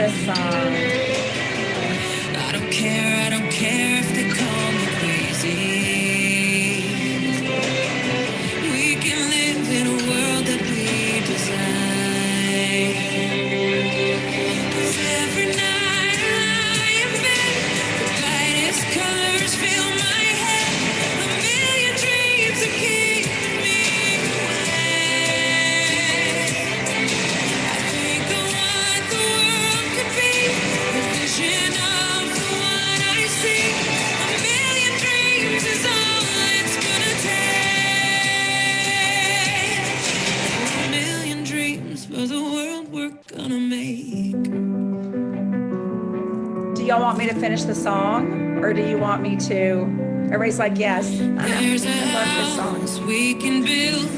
this song. I don't care if they call me crazy. We can live in a world that we design. 'Cause every night I lie in bed, the brightest colors fill my head. A million dreams that keep me awake. I think of what the world could be, the vision of the one I see. A million dreams is all it's gonna take. A million dreams for the world we're gonna make. Do y'all want me to finish the song, or do you want me to? Everybody's like, yes. There's a I love this song. house we can build.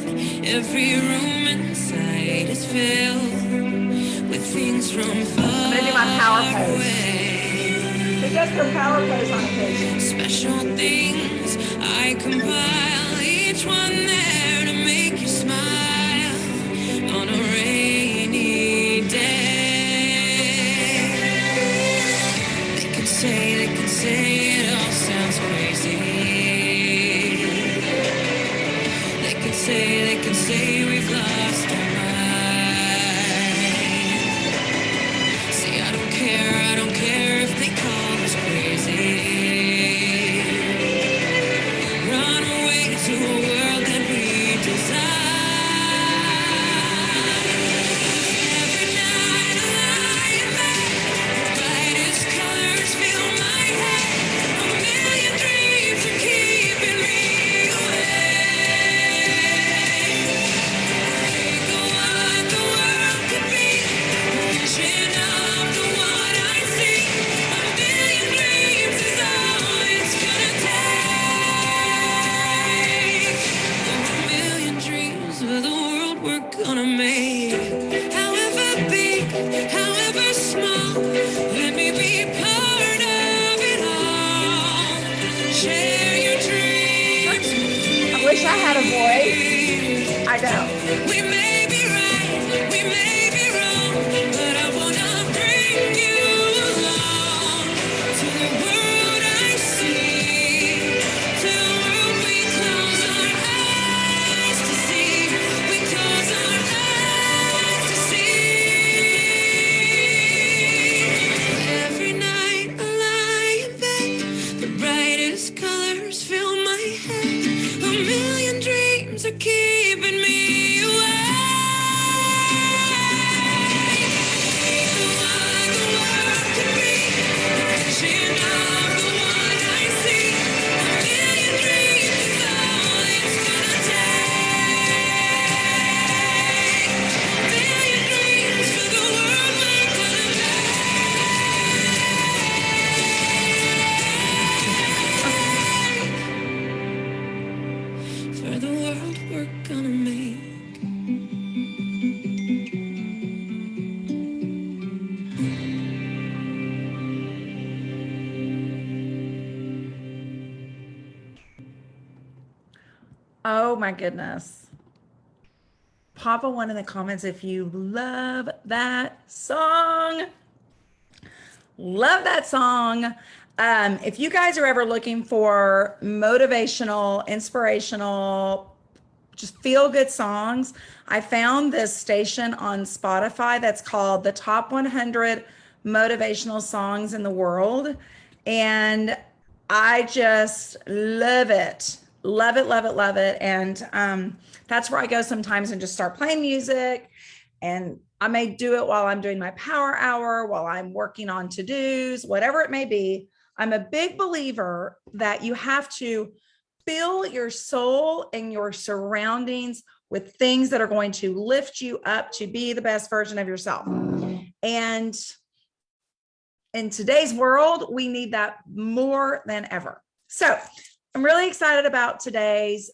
Every room inside is filled with things from far gonna do my power pose. away. Who does their power pose on occasion? Special things I compile, each one there to make you smile on a rainy day. They could say it all sounds crazy. They could say we've lost our mind. See, I don't care if they call us crazy. Run away to a world that we design. Every night I lie in bed, the brightest colors fill my head. A million dreams are keeping me awake. Think of what the world could be, the vision of the one I see. A million dreams is all it's gonna take. A million dreams for the world we're gonna make. However big, however small, let me be part of it all. Share your dreams. I wish I had a voice. I don't. We may be right, we may be wrong, but I wanna bring you along to the world I see, to the world we close our eyes to see, we close our eyes to see. Every night I lie in bed, the brightest colors fill my head. A million dreams are keeping me awake. The world could be, the vision of the one I see. A million dreams is all it's gonna take. A million dreams for the world we're gonna make. For the world we're gonna make. Oh my goodness. Pop a one in the comments if you love that song. Love that song. If you guys are ever looking for motivational, inspirational, just feel good songs, I found this station on Spotify that's called the Top 100 Motivational Songs in the World. And I just love it. Love it, love it, love it. And that's where I go sometimes and just start playing music. And I may do it while I'm doing my power hour, while I'm working on to-dos, whatever it may be. I'm a big believer that you have to fill your soul and your surroundings with things that are going to lift you up to be the best version of yourself. And in today's world, we need that more than ever. So I'm really excited about today's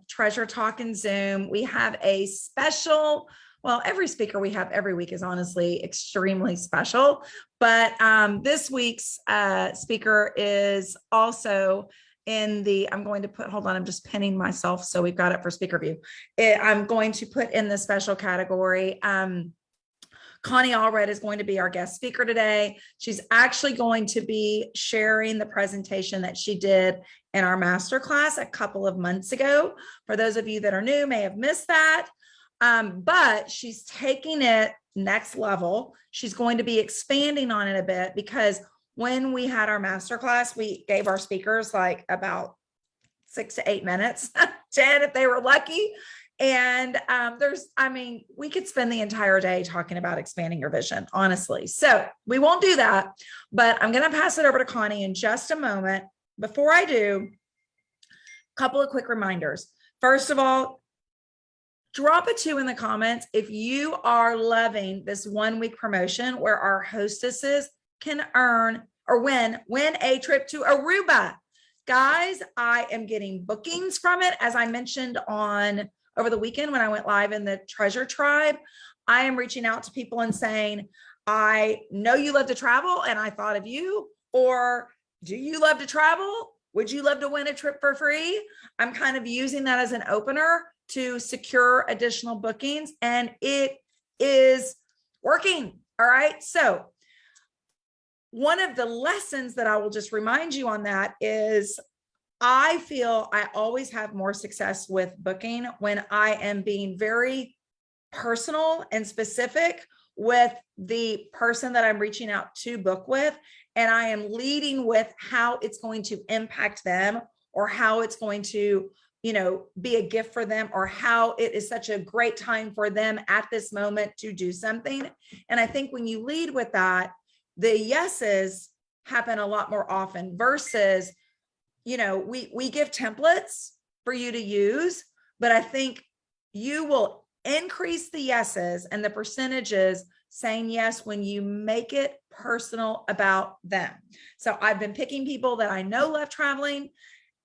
Treasure Talk in Zoom. We have a special, well, every speaker we have every week is honestly extremely special, but this week's speaker is also in the, I'm going to put, hold on, I'm just pinning myself so we've got it for speaker view. I'm going to put in the special category, Connie Allred is going to be our guest speaker today. She's actually going to be sharing the presentation that she did in our masterclass a couple of months ago. For those of you that are new, may have missed that. But she's taking it next level. She's going to be expanding on it a bit, because when we had our masterclass, we gave our speakers like about 6 to 8 minutes, 10 if they were lucky. And we could spend the entire day talking about expanding your vision, honestly. So we won't do that, but I'm going to pass it over to Connie in just a moment. Before I do, a couple of quick reminders. First of all, drop a 2 in the comments if you are loving this 1-week promotion where our hostesses can earn or win a trip to Aruba. Guys, I am getting bookings from it. As I mentioned over the weekend when I went live in the Treasure Tribe, I am reaching out to people and saying, I know you love to travel and I thought of you. Or do you love to travel? Would you love to win a trip for free? I'm kind of using that as an opener to secure additional bookings, and it is working. All right. So one of the lessons that I will just remind you on that is I feel I always have more success with booking when I am being very personal and specific with the person that I'm reaching out to book with. And I am leading with how it's going to impact them, or how it's going to, be a gift for them, or how it is such a great time for them at this moment to do something. And I think when you lead with that, the yeses happen a lot more often versus, we give templates for you to use, but I think you will increase the yeses and the percentages saying yes when you make it personal about them. So I've been picking people that I know love traveling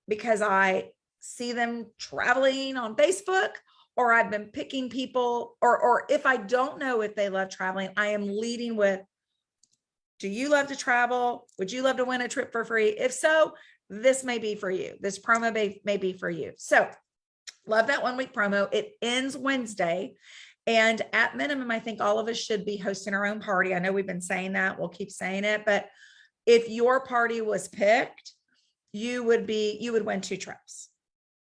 because I see them traveling on Facebook, or I've been picking people, or if I don't know if they love traveling, I am leading with, do you love to travel? Would you love to win a trip for free? If so, this may be for you. This promo may be for you. So love that 1-week promo. It ends Wednesday. And at minimum, I think all of us should be hosting our own party. I know we've been saying that. We'll keep saying it. But if your party was picked, you would win 2 trips.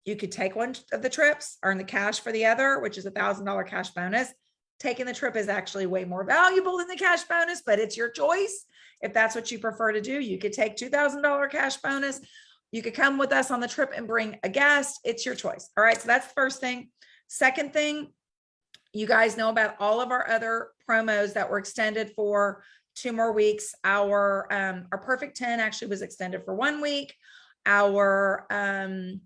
You could take one of the trips, earn the cash for the other, which is $1,000 cash bonus. Taking the trip is actually way more valuable than the cash bonus, but it's your choice. If that's what you prefer to do, you could take $2,000 cash bonus. You could come with us on the trip and bring a guest. It's your choice. All right. So that's the first thing. Second thing, you guys know about all of our other promos that were extended for 2 more weeks. Our Perfect 10 actually was extended for 1 week. Our the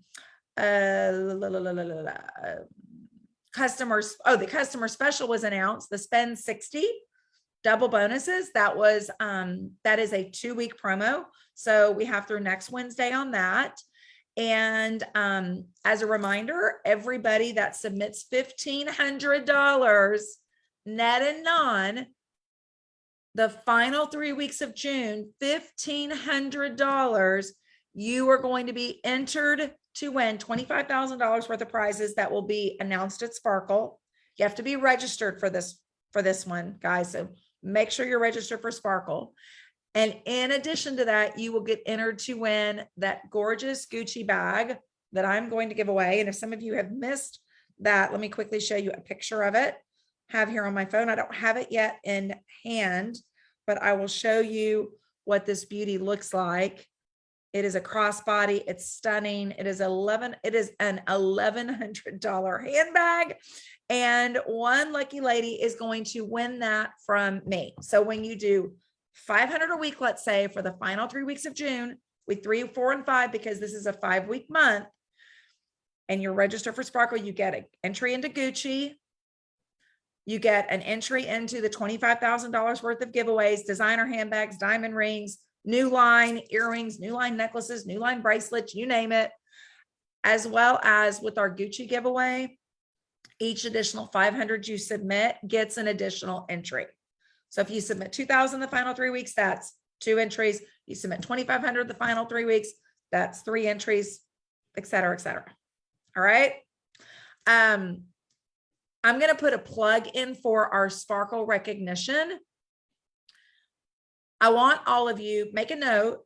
customer special was announced, the spend 60 double bonuses. That is a 2-week promo. So we have through next Wednesday on that. And as a reminder, everybody that submits $1,500 net and non, the final 3 weeks of June, $1,500, you are going to be entered to win $25,000 worth of prizes that will be announced at Sparkle. You have to be registered for this one, guys. So make sure you're registered for Sparkle. And in addition to that, you will get entered to win that gorgeous Gucci bag that I'm going to give away. And if some of you have missed that, let me quickly show you a picture of it. I have here on my phone. I don't have it yet in hand, but I will show you what this beauty looks like. It is a crossbody. It's stunning. It is an $1,100 handbag. And one lucky lady is going to win that from me. So when you do 500 a week, let's say for the final 3 weeks of June, with 3, 4, and 5, because this is a 5-week month, and you're registered for Sparkle, you get an entry into Gucci. You get an entry into the $25,000 worth of giveaways, designer handbags, diamond rings, new line earrings, new line necklaces, new line bracelets, you name it, as well as with our Gucci giveaway, each additional 500 you submit gets an additional entry. So if you submit 2,000 the final 3 weeks, that's 2 entries. You submit 2,500 the final 3 weeks, that's 3 entries, et cetera, et cetera. All right. I'm going to put a plug in for our Sparkle recognition. I want all of you make a note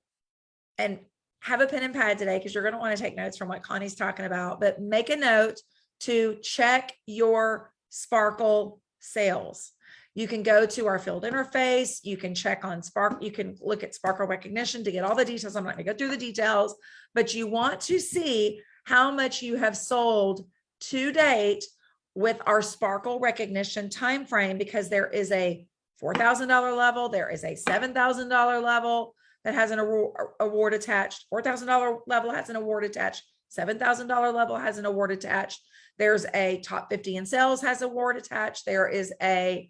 and have a pen and pad today, because you're going to want to take notes from what Connie's talking about, but make a note to check your Sparkle sales. You can go to our field interface. You can check on Spark. You can look at Sparkle recognition to get all the details. I'm not going to go through the details, but you want to see how much you have sold to date with our Sparkle recognition timeframe, because there is a $4,000 level. There is a $7,000 level that has an award attached. $4,000 level has an award attached. $7,000 level has an award attached. There's a top 50 in sales has award attached. There is a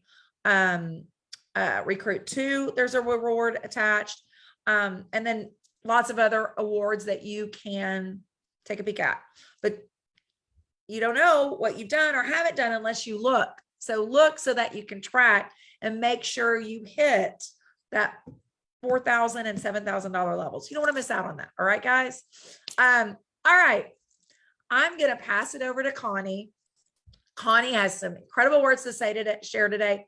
recruit 2. There's a reward attached. And then lots of other awards that you can take a peek at, but you don't know what you've done or haven't done unless you look. So look so that you can track and make sure you hit that $4,000 and $7,000 levels. You don't want to miss out on that. All right, guys. All right. I'm going to pass it over to Connie. Connie has some incredible words to say today, share today.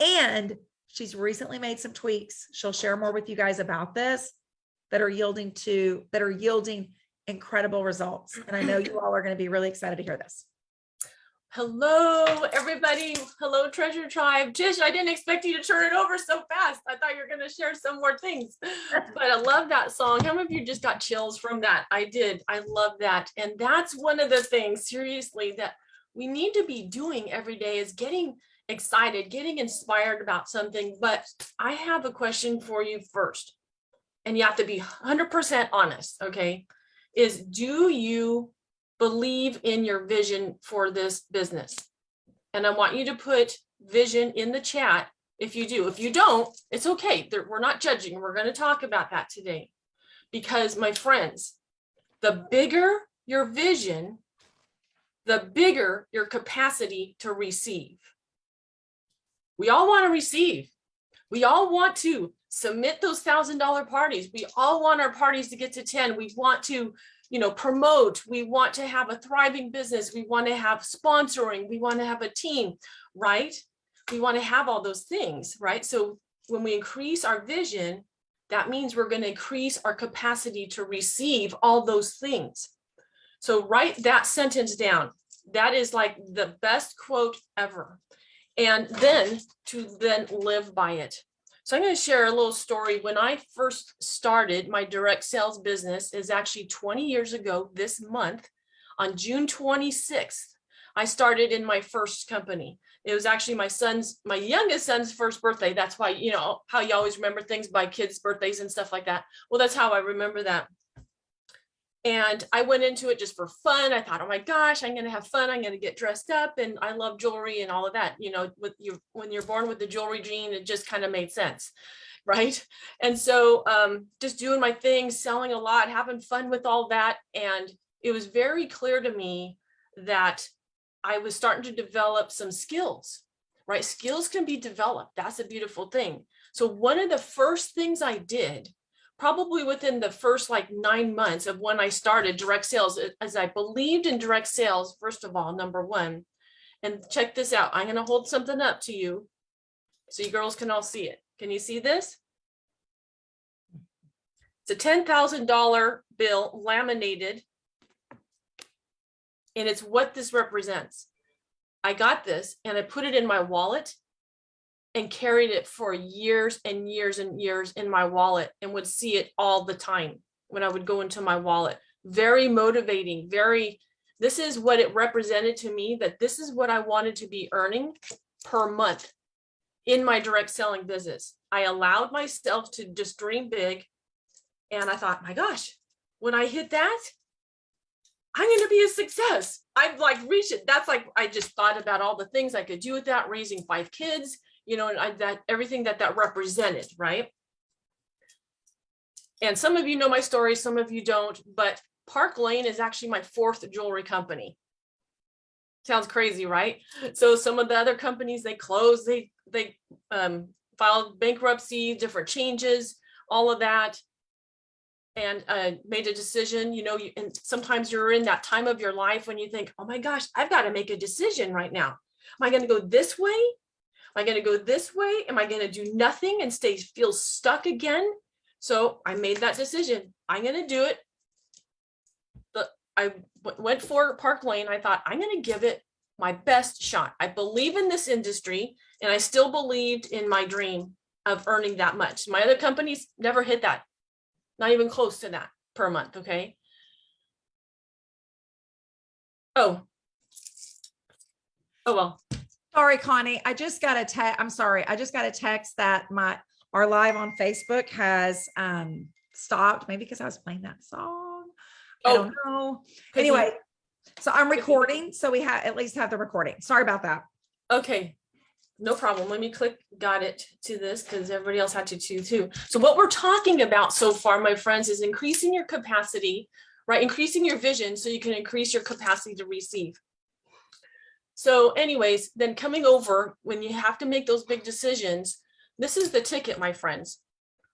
And she's recently made some tweaks. She'll share more with you guys about this that are yielding incredible results. And I know you all are going to be really excited to hear this. Hello, everybody. Hello, Treasure Tribe. Tish, I didn't expect you to turn it over so fast. I thought you were going to share some more things, but I love that song. How many of you just got chills from that? I did. I love that. And that's one of the things, seriously, that we need to be doing every day is getting excited, getting inspired about something. But I have a question for you first, and you have to be 100% honest, okay? Is, do you believe in your vision for this business? And I want you to put vision in the chat if you do. If you don't, it's okay. We're not judging. We're going to talk about that today. Because my friends, the bigger your vision, the bigger your capacity to receive. We all want to receive. We all want to submit those $1,000 parties. We all want our parties to get to 10. We want to, promote. We want to have a thriving business. We want to have sponsoring. We want to have a team, right? We want to have all those things, right? So when we increase our vision, that means we're going to increase our capacity to receive all those things. So write that sentence down. That is like the best quote ever. And then to live by it. So I'm going to share a little story. When I first started my direct sales business, is actually 20 years ago this month, on June 26th, I started in my first company. It was actually my youngest son's first birthday. That's why, how you always remember things by kids' birthdays and stuff like that. Well, that's how I remember that. And I went into it just for fun. I thought, oh my gosh, I'm going to have fun. I'm going to get dressed up. And I love jewelry and all of that. When you're born with the jewelry gene, it just kind of made sense. Right. And so just doing my thing, selling a lot, having fun with all that. And it was very clear to me that I was starting to develop some skills, right? Skills can be developed. That's a beautiful thing. So one of the first things I did, probably within the first 9 months of when I started direct sales, as I believed in direct sales, first of all, number one, and check this out. I'm going to hold something up to you so you girls can all see it. Can you see this? It's a $10,000 bill laminated, and it's what this represents. I got this and I put it in my wallet and carried it for years and years and years in my wallet, and would see it all the time when I would go into my wallet. Very motivating, this is what it represented to me, that this is what I wanted to be earning per month in my direct selling business. I allowed myself to just dream big. And I thought, my gosh, when I hit that, I'm going to be a success. I've reached it. That's I just thought about all the things I could do with that, raising 5 kids, and that everything that represented, right? And some of you know my story, some of you don't, but Park Lane is actually my 4th jewelry company. Sounds crazy, right? So some of the other companies, they closed, they filed bankruptcy, different changes, all of that, and made a decision. And sometimes you're in that time of your life when you think, oh my gosh, I've got to make a decision right now. Am I going to go this way? Am I going to go this way? Am I going to do nothing and feel stuck again? So I made that decision. I'm going to do it. I went for Park Lane. I thought, I'm going to give it my best shot. I believe in this industry, and I still believed in my dream of earning that much. My other companies never hit that, not even close to that per month. Okay. Oh well. Sorry, Connie. I just got a text. I'm sorry. I just got a text that our live on Facebook has stopped. Maybe because I was playing that song. I don't know. Anyway, so I'm recording. So we at least have the recording. Sorry about that. Okay. No problem. Let me got it to this because everybody else had to too. So what we're talking about so far, my friends, is increasing your capacity, right? Increasing your vision so you can increase your capacity to receive. So anyways, then coming over when you have to make those big decisions, this is the ticket, my friends.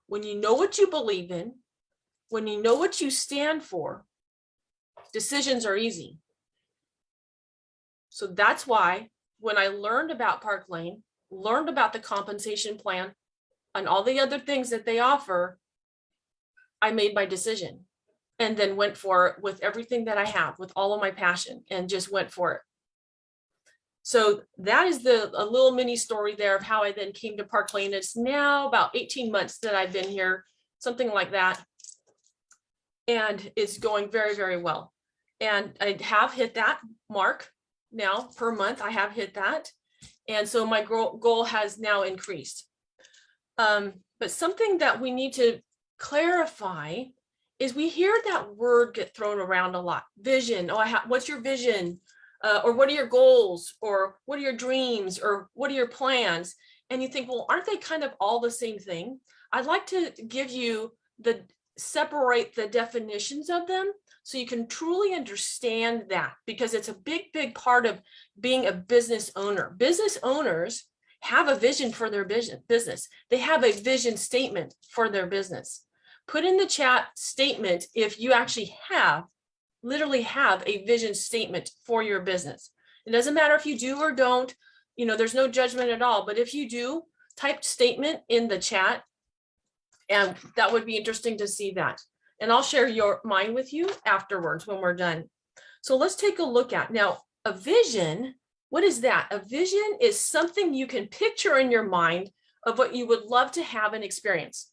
When you know what you believe in, when you know what you stand for, decisions are easy. So that's why when I learned about Park Lane, learned about the compensation plan and all the other things that they offer, I made my decision and then went for it with everything that I have, with all of my passion, and just went for it. So that is a little mini story there of how I then came to Park Lane. It's now about 18 months that I've been here, something like that. And it's going very, very well. And I have hit that mark now per month. I have hit that. And so my goal has now increased. But something that we need to clarify is we hear that word get thrown around a lot. Vision. Oh, what's your vision? Or what are your goals? Or what are your dreams? Or what are your plans? And you think, well, aren't they kind of all the same thing? I'd like to give you separate the definitions of them so you can truly understand that, because it's a big, big part of being a business owner. Business owners have a vision for their business. They have a vision statement for their business. Put in the chat statement if you actually literally have a vision statement for your business. It doesn't matter if you do or don't, there's no judgment at all. But if you do, type statement in the chat, and that would be interesting to see that. And I'll share mine with you afterwards when we're done. So let's take a look at now a vision. What is that? A vision is something you can picture in your mind of what you would love to have and experience.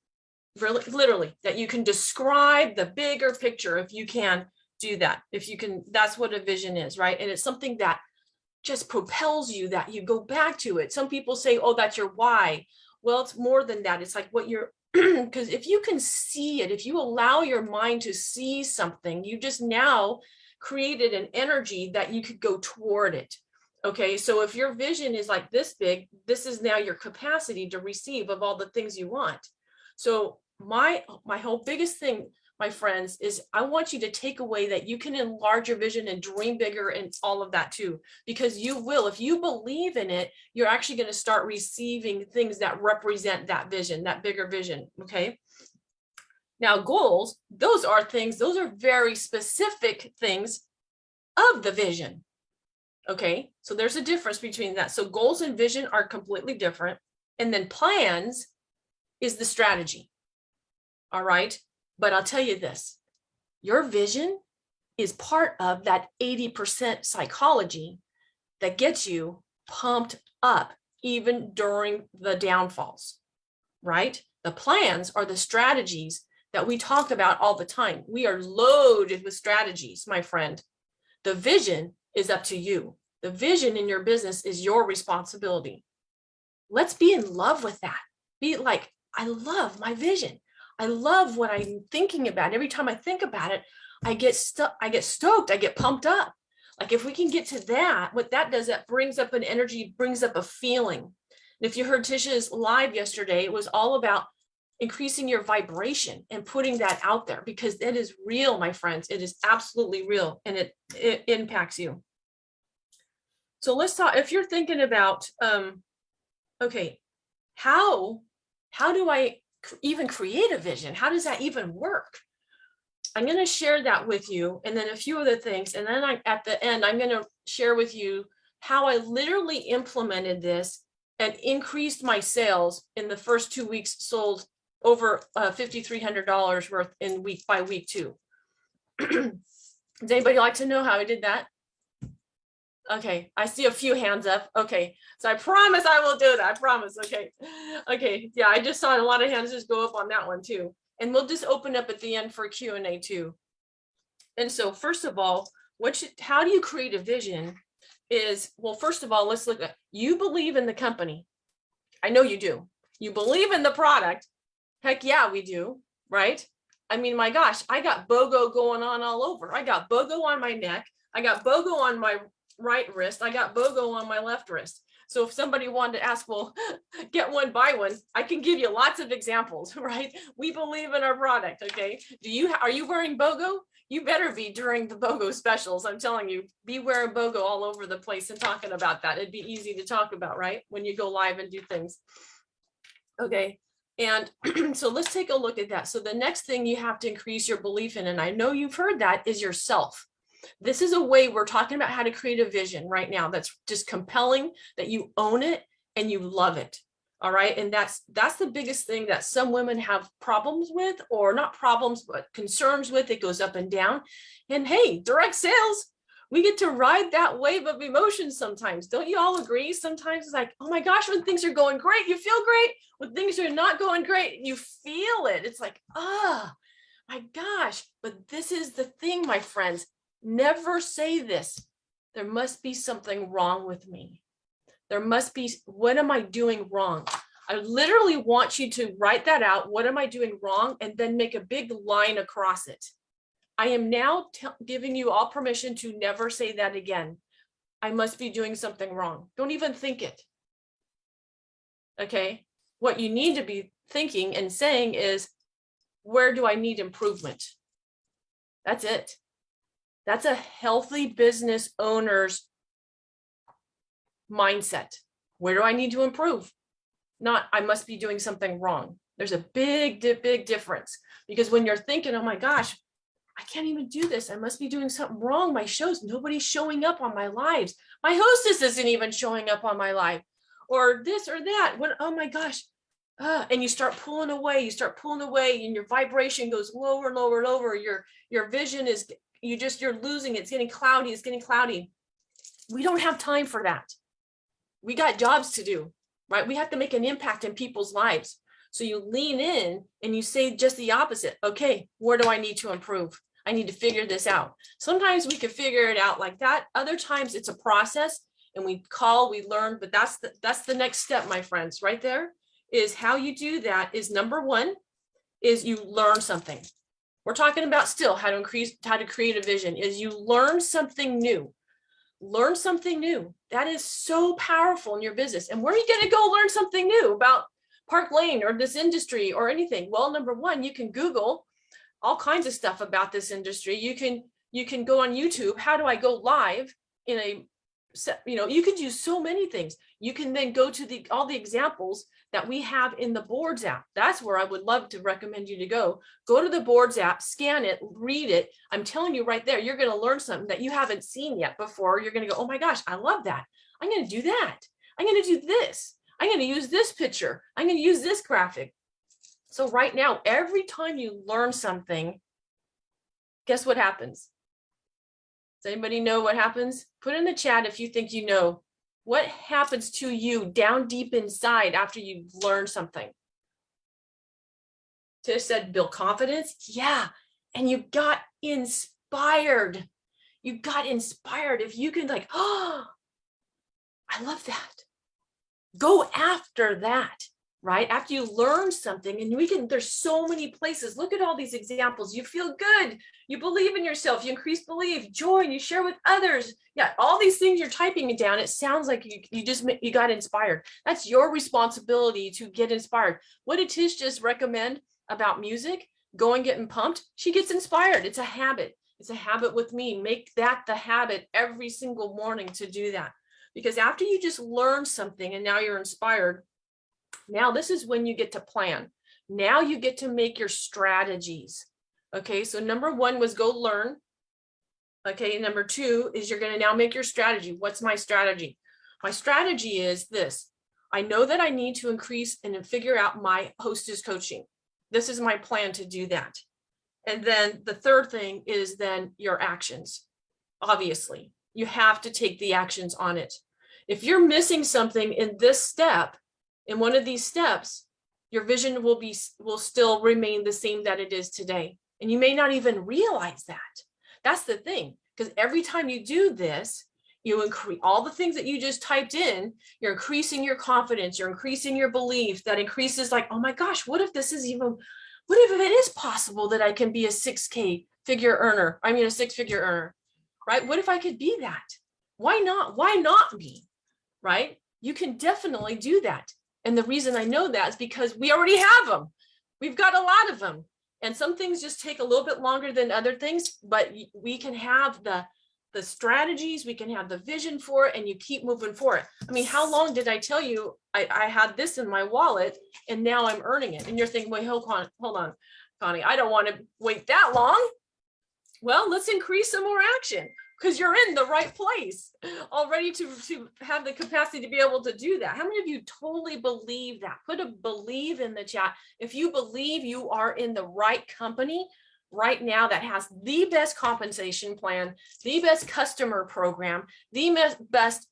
Really, literally, that you can describe the bigger picture if you can do that. If you can, that's what a vision is, right? And it's something that just propels you, that you go back to it. Some people say, oh, that's your why. Well, it's more than that. It's like what you're, because if you can see it, if you allow your mind to see something, you just now created an energy that you could go toward it. Okay, so if your vision is like this big, this is now your capacity to receive of all the things you want. So my whole biggest thing, my friends, is I want you to take away that you can enlarge your vision and dream bigger and all of that too, because you will. If you believe in it, you're actually going to start receiving things that represent that vision, that bigger vision. Okay. Now, goals, those are very specific things of the vision. Okay. So there's a difference between that. So goals and vision are completely different. And then plans is the strategy. All right. But I'll tell you this, your vision is part of that 80% psychology that gets you pumped up even during the downfalls, right? The plans are the strategies that we talk about all the time. We are loaded with strategies, my friend. The vision is up to you. The vision in your business is your responsibility. Let's be in love with that. Be like, I love my vision. I love what I'm thinking about. Every time I think about it, I get stoked, I get pumped up. Like if we can get to that, what that does, that brings up an energy, brings up a feeling. And if you heard Tisha's live yesterday, it was all about increasing your vibration and putting that out there, because it is real, my friends. It is absolutely real, and it impacts you. So let's talk, if you're thinking about, okay, how do I even create a vision? How does that even work? I'm going to share that with you, and then a few other things. And then at the end, I'm going to share with you how I literally implemented this and increased my sales in the first 2 weeks, sold over $5,300 worth in by week 2. Does anybody like to know how I did that? Okay, I see a few hands up. Okay, so I promise I will do that. I promise. Okay, okay, yeah, I just saw a lot of hands just go up on that one too. And we'll just open up at the end for Q&A too. And so first of all, how do you create a vision? Is, well, first of all, let's look at, you believe in the company. I know you do. You believe in the product. Heck yeah, we do, right? I mean, my gosh, I got BOGO going on all over. I got BOGO on my neck. I got BOGO on my right wrist. I got BOGO on my left wrist. So if somebody wanted to ask, well, get one, buy one, I can give you lots of examples, right? We believe in our product, okay? Are you wearing BOGO? You better be during the BOGO specials. I'm telling you, be wearing BOGO all over the place and talking about that. It'd be easy to talk about, right? When you go live and do things. Okay. And so let's take a look at that. So the next thing you have to increase your belief in, and I know you've heard that, is yourself. This is a way we're talking about how to create a vision right now that's just compelling, that you own it and you love it. All right. And that's the biggest thing that some women have problems with, or not problems, but concerns with. It goes up and down. And hey, direct sales, we get to ride that wave of emotions sometimes. Don't you all agree? Sometimes it's like, oh my gosh, when things are going great, you feel great. When things are not going great, you feel it. It's like, my gosh. But this is the thing, my friends. Never say this. There must be something wrong with me. There must be, what am I doing wrong? I literally want you to write that out. What am I doing wrong? And then make a big line across it. I am now giving you all permission to never say that again. I must be doing something wrong. Don't even think it. Okay. What you need to be thinking and saying is, where do I need improvement? That's it. That's a healthy business owner's mindset. Where do I need to improve? Not, I must be doing something wrong. There's a big difference, because when you're thinking, oh my gosh, I can't even do this. I must be doing something wrong. My shows, nobody's showing up on my lives. My hostess isn't even showing up on my live, or this or that. When, oh my gosh. And you start pulling away, and your vibration goes lower, lower, lower. Your vision is, you're losing it. It's getting cloudy. We don't have time for that. We got jobs to do, right? We have to make an impact in people's lives. So you lean in and you say just the opposite. Okay, where do I need to improve? I need to figure this out. Sometimes we can figure it out like that. Other times it's a process, and we learn, but that's the next step, my friends. Right there is how you do that. Is number one is you learn something. We're talking about still how to create a vision, is you learn something new. Learn something new. That is so powerful in your business. And where are you going to go learn something new about Park Lane or this industry or anything? Well, number one, you can Google all kinds of stuff about this industry. You can go on YouTube. How do I go live in a, you could use so many things. You can then go to all the examples that we have in the Boards app. That's where I would love to recommend you to go. Go to the Boards app, scan it, read it. I'm telling you right there, you're going to learn something that you haven't seen yet before. You're going to go, oh my gosh, I love that. I'm going to do that. I'm going to do this. I'm going to use this picture. I'm going to use this graphic. So right now, every time you learn something, guess what happens? Does anybody know what happens? Put in the chat if you think you know. What happens to you down deep inside after you learn something? Tish said, build confidence. Yeah. And you got inspired. You got inspired. If you can oh, I love that. Go after that, right? After you learn something, and there's so many places. Look at all these examples. You feel good. You believe in yourself. You increase belief, joy, and you share with others. Yeah, all these things you're typing it down. It sounds like you got inspired. That's your responsibility to get inspired. What did Tish just recommend about music? Going, getting pumped. She gets inspired. It's a habit. It's a habit with me. Make that the habit every single morning to do that. Because after you just learn something and now you're inspired, now this is when you get to plan. Now you get to make your strategies. Okay, so number one was go learn. Okay, number 2 is you're going to now make your strategy. What's my strategy? My strategy is this. I know that I need to increase and figure out my hostess coaching. This is my plan to do that. And then the third thing is then your actions. Obviously, you have to take the actions on it. If you're missing something in this step, in one of these steps, your vision will still remain the same that it is today. And you may not even realize that. That's the thing, because every time you do this, you increase all the things that you just typed in, you're increasing your confidence, you're increasing your belief that increases like, oh my gosh, what if this is even, what if it is possible that I can be a 6K figure earner? I mean, a 6-figure earner, right? What if I could be that? Why not? Why not me, right? You can definitely do that. And the reason I know that is because we already have them. We've got a lot of them. And some things just take a little bit longer than other things, but we can have the strategies, we can have the vision for it, and you keep moving for it. I mean, how long did I tell you I had this in my wallet and now I'm earning it? And you're thinking, wait, hold on, Connie, I don't want to wait that long. Well, let's increase some more action because you're in the right place already to have the capacity to be able to do that. How many of you totally believe that? Put a believe in the chat. If you believe you are in the right company right now that has the best compensation plan, the best customer program, the best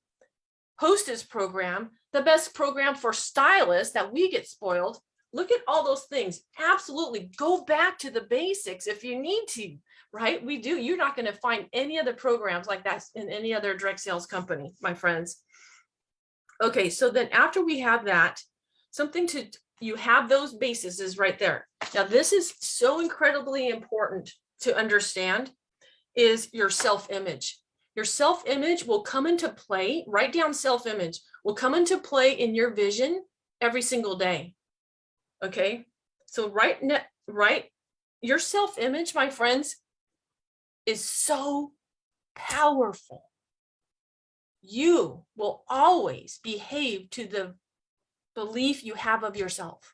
hostess program, the best program for stylists that we get spoiled. Look at all those things. Absolutely. Go back to the basics if you need to, right? We do. You're not going to find any other programs like that in any other direct sales company, my friends. Okay, so then after we have that, you have those bases is right there. Now, this is so incredibly important to understand is your self-image. Your self-image will come into play, write down self-image, will come into play in your vision every single day. Okay, so your self-image, my friends, is so powerful. You will always behave to the belief you have of yourself.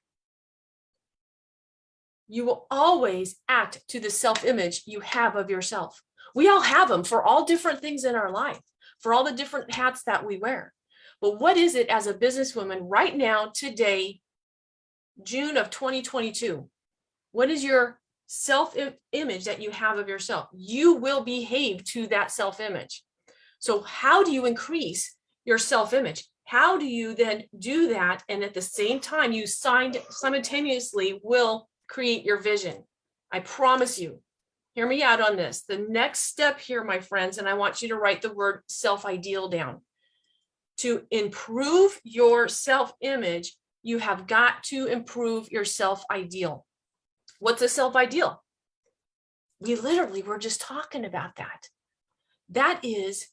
You will always act to the self-image you have of yourself. We all have them for all different things in our life, for all the different hats that we wear. But what is it as a businesswoman right now, today, June of 2022? What is your self-image that you have of yourself? You will behave to that self-image. So how do you increase your self-image? How do you then do that? And at the same time, you simultaneously will create your vision. I promise you. Hear me out on this. The next step here, my friends, and I want you to write the word self-ideal down. To improve your self-image, you have got to improve your self-ideal. What's a self-ideal? We literally were just talking about that. That is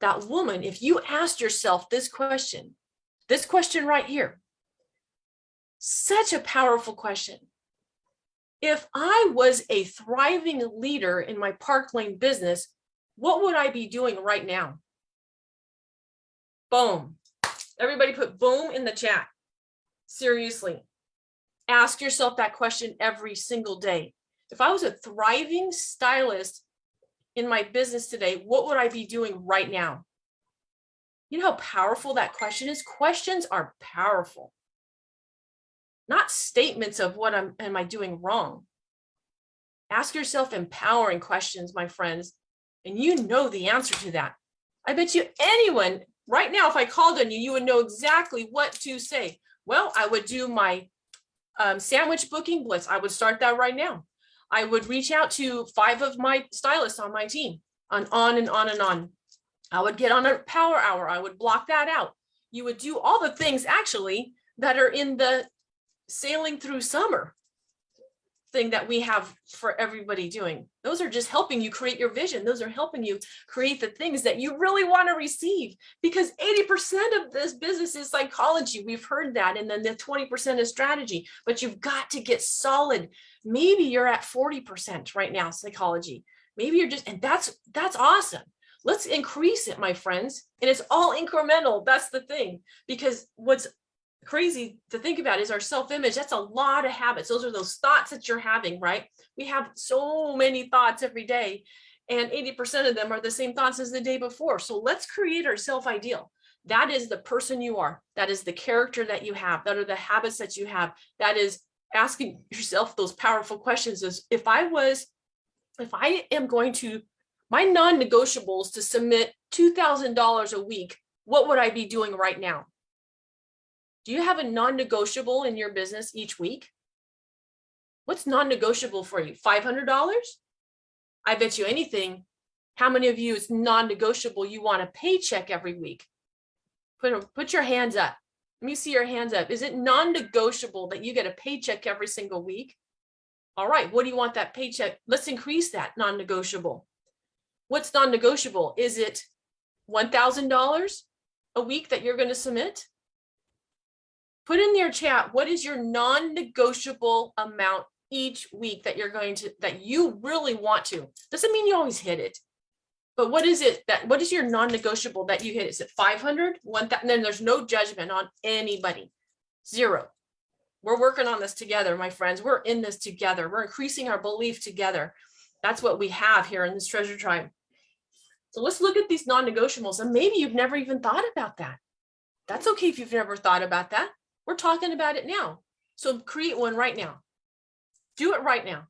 that woman, if you asked yourself this question right here, such a powerful question. If I was a thriving leader in my Park Lane business, what would I be doing right now? Boom. Everybody put boom in the chat. Seriously. Ask yourself that question every single day. If I was a thriving stylist in my business today, what would I be doing right now? You know how powerful that question is? Questions are powerful. Not statements of what am I doing wrong. Ask yourself empowering questions, my friends, and you know the answer to that. I bet you anyone right now, if I called on you, you would know exactly what to say. Well, I would do my sandwich booking blitz. I would start that right now. I would reach out to 5 of my stylists on my team, on and on and on. I would get on a power hour. I would block that out. You would do all the things actually that are in the sailing through summer thing that we have for everybody doing. Those are just helping you create your vision. Those are helping you create the things that you really want to receive, because 80% of this business is psychology. We've heard that. And then the 20% is strategy, but you've got to get solid. Maybe you're at 40% right now, psychology. Maybe you're just, and that's awesome. Let's increase it, my friends. And it's all incremental. That's the thing, because what's crazy to think about is our self-image. That's a lot of habits. Those are those thoughts that you're having, right? We have so many thoughts every day. and 80% of them are the same thoughts as the day before. So let's create our self-ideal. That is the person you are. That is the character that you have. That are the habits that you have. That is asking yourself those powerful questions is if I am going to, my non-negotiables to submit $2,000 a week, what would I be doing right now? Do you have a non-negotiable in your business each week? What's non-negotiable for you? $500? I bet you anything. How many of you it's non-negotiable? You want a paycheck every week? Put your hands up. Let me see your hands up. Is it non-negotiable that you get a paycheck every single week? All right, what do you want that paycheck? Let's increase that non-negotiable. What's non-negotiable? Is it $1,000 a week that you're going to submit? Put in your chat, what is your non-negotiable amount each week that you're going to, that you really want to? Doesn't mean you always hit it. But what is it that, what is your non-negotiable that you hit? Is it 500, 1,000? Then there's no judgment on anybody. 0. We're working on this together, my friends. We're in this together. We're increasing our belief together. That's what we have here in this treasure tribe. So let's look at these non-negotiables. And maybe you've never even thought about that. That's okay if you've never thought about that. We're talking about it now. So create one right now. Do it right now.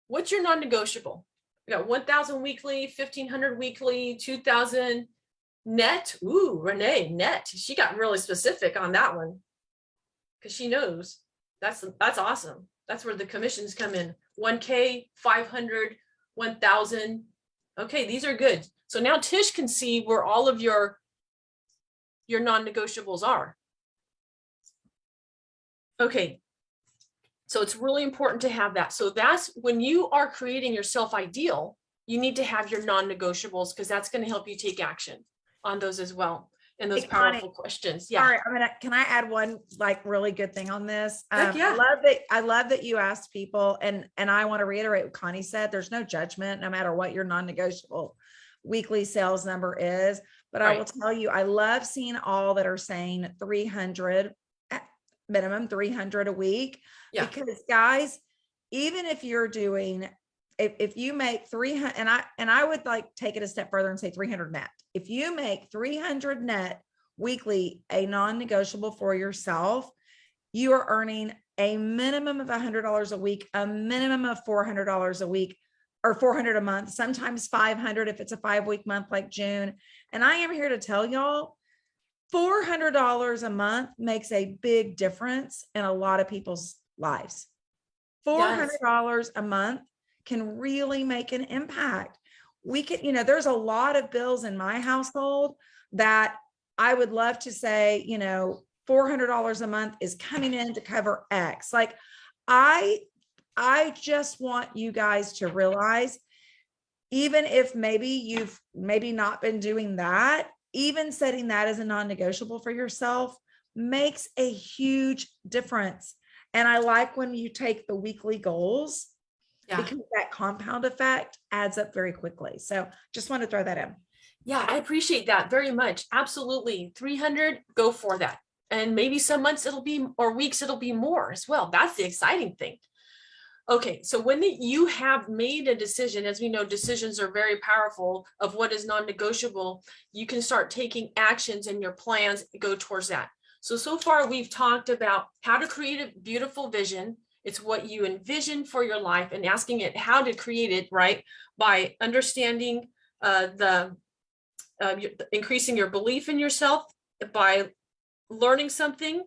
What's your non-negotiable? We got 1,000 weekly, 1,500 weekly, 2,000 net. Ooh, Renee, net. She got really specific on that one because she knows that's awesome. That's where the commissions come in. 1K, 500, 1,000. Okay, these are good. So now Tish can see where all of your non-negotiables are. Okay, so it's really important to have that. So that's when you are creating your self-ideal, you need to have your non-negotiables because that's going to help you take action on those as well. And those Hey, Connie, powerful questions. Yeah. Sorry, can I add one like really good thing on this? Heck yeah. I love that you asked people, and I want to reiterate what Connie said. There's no judgment, no matter what your non-negotiable weekly sales number is. But I will tell you, I love seeing all that are saying 300 minimum, 300 a week. Yeah. Because guys, even if you're doing, if you make 300, and I would like take it a step further and say 300 net. If you make 300 net weekly, a non-negotiable for yourself, you are earning a minimum of $100 a week, a minimum of $400 a week, or 400 a month, sometimes 500 if it's a 5-week month like June. And I am here to tell y'all, $400 a month makes a big difference in a lot of people's lives. $400 a month can really make an impact. We can, there's a lot of bills in my household that I would love to say, $400 a month is coming in to cover X. Like I just want you guys to realize, even if maybe you've not been doing that, even setting that as a non-negotiable for yourself makes a huge difference. And I like when you take the weekly goals, because that compound effect adds up very quickly. So just want to throw that in. Yeah, I appreciate that very much. Absolutely. 300, go for that. And maybe some months it'll be, or weeks it'll be more as well. That's the exciting thing. Okay, so when you have made a decision, as we know, decisions are very powerful of what is non-negotiable, you can start taking actions and your plans go towards that. So far we've talked about how to create a beautiful vision. It's what you envision for your life and asking it how to create it, right? By understanding increasing your belief in yourself, by learning something,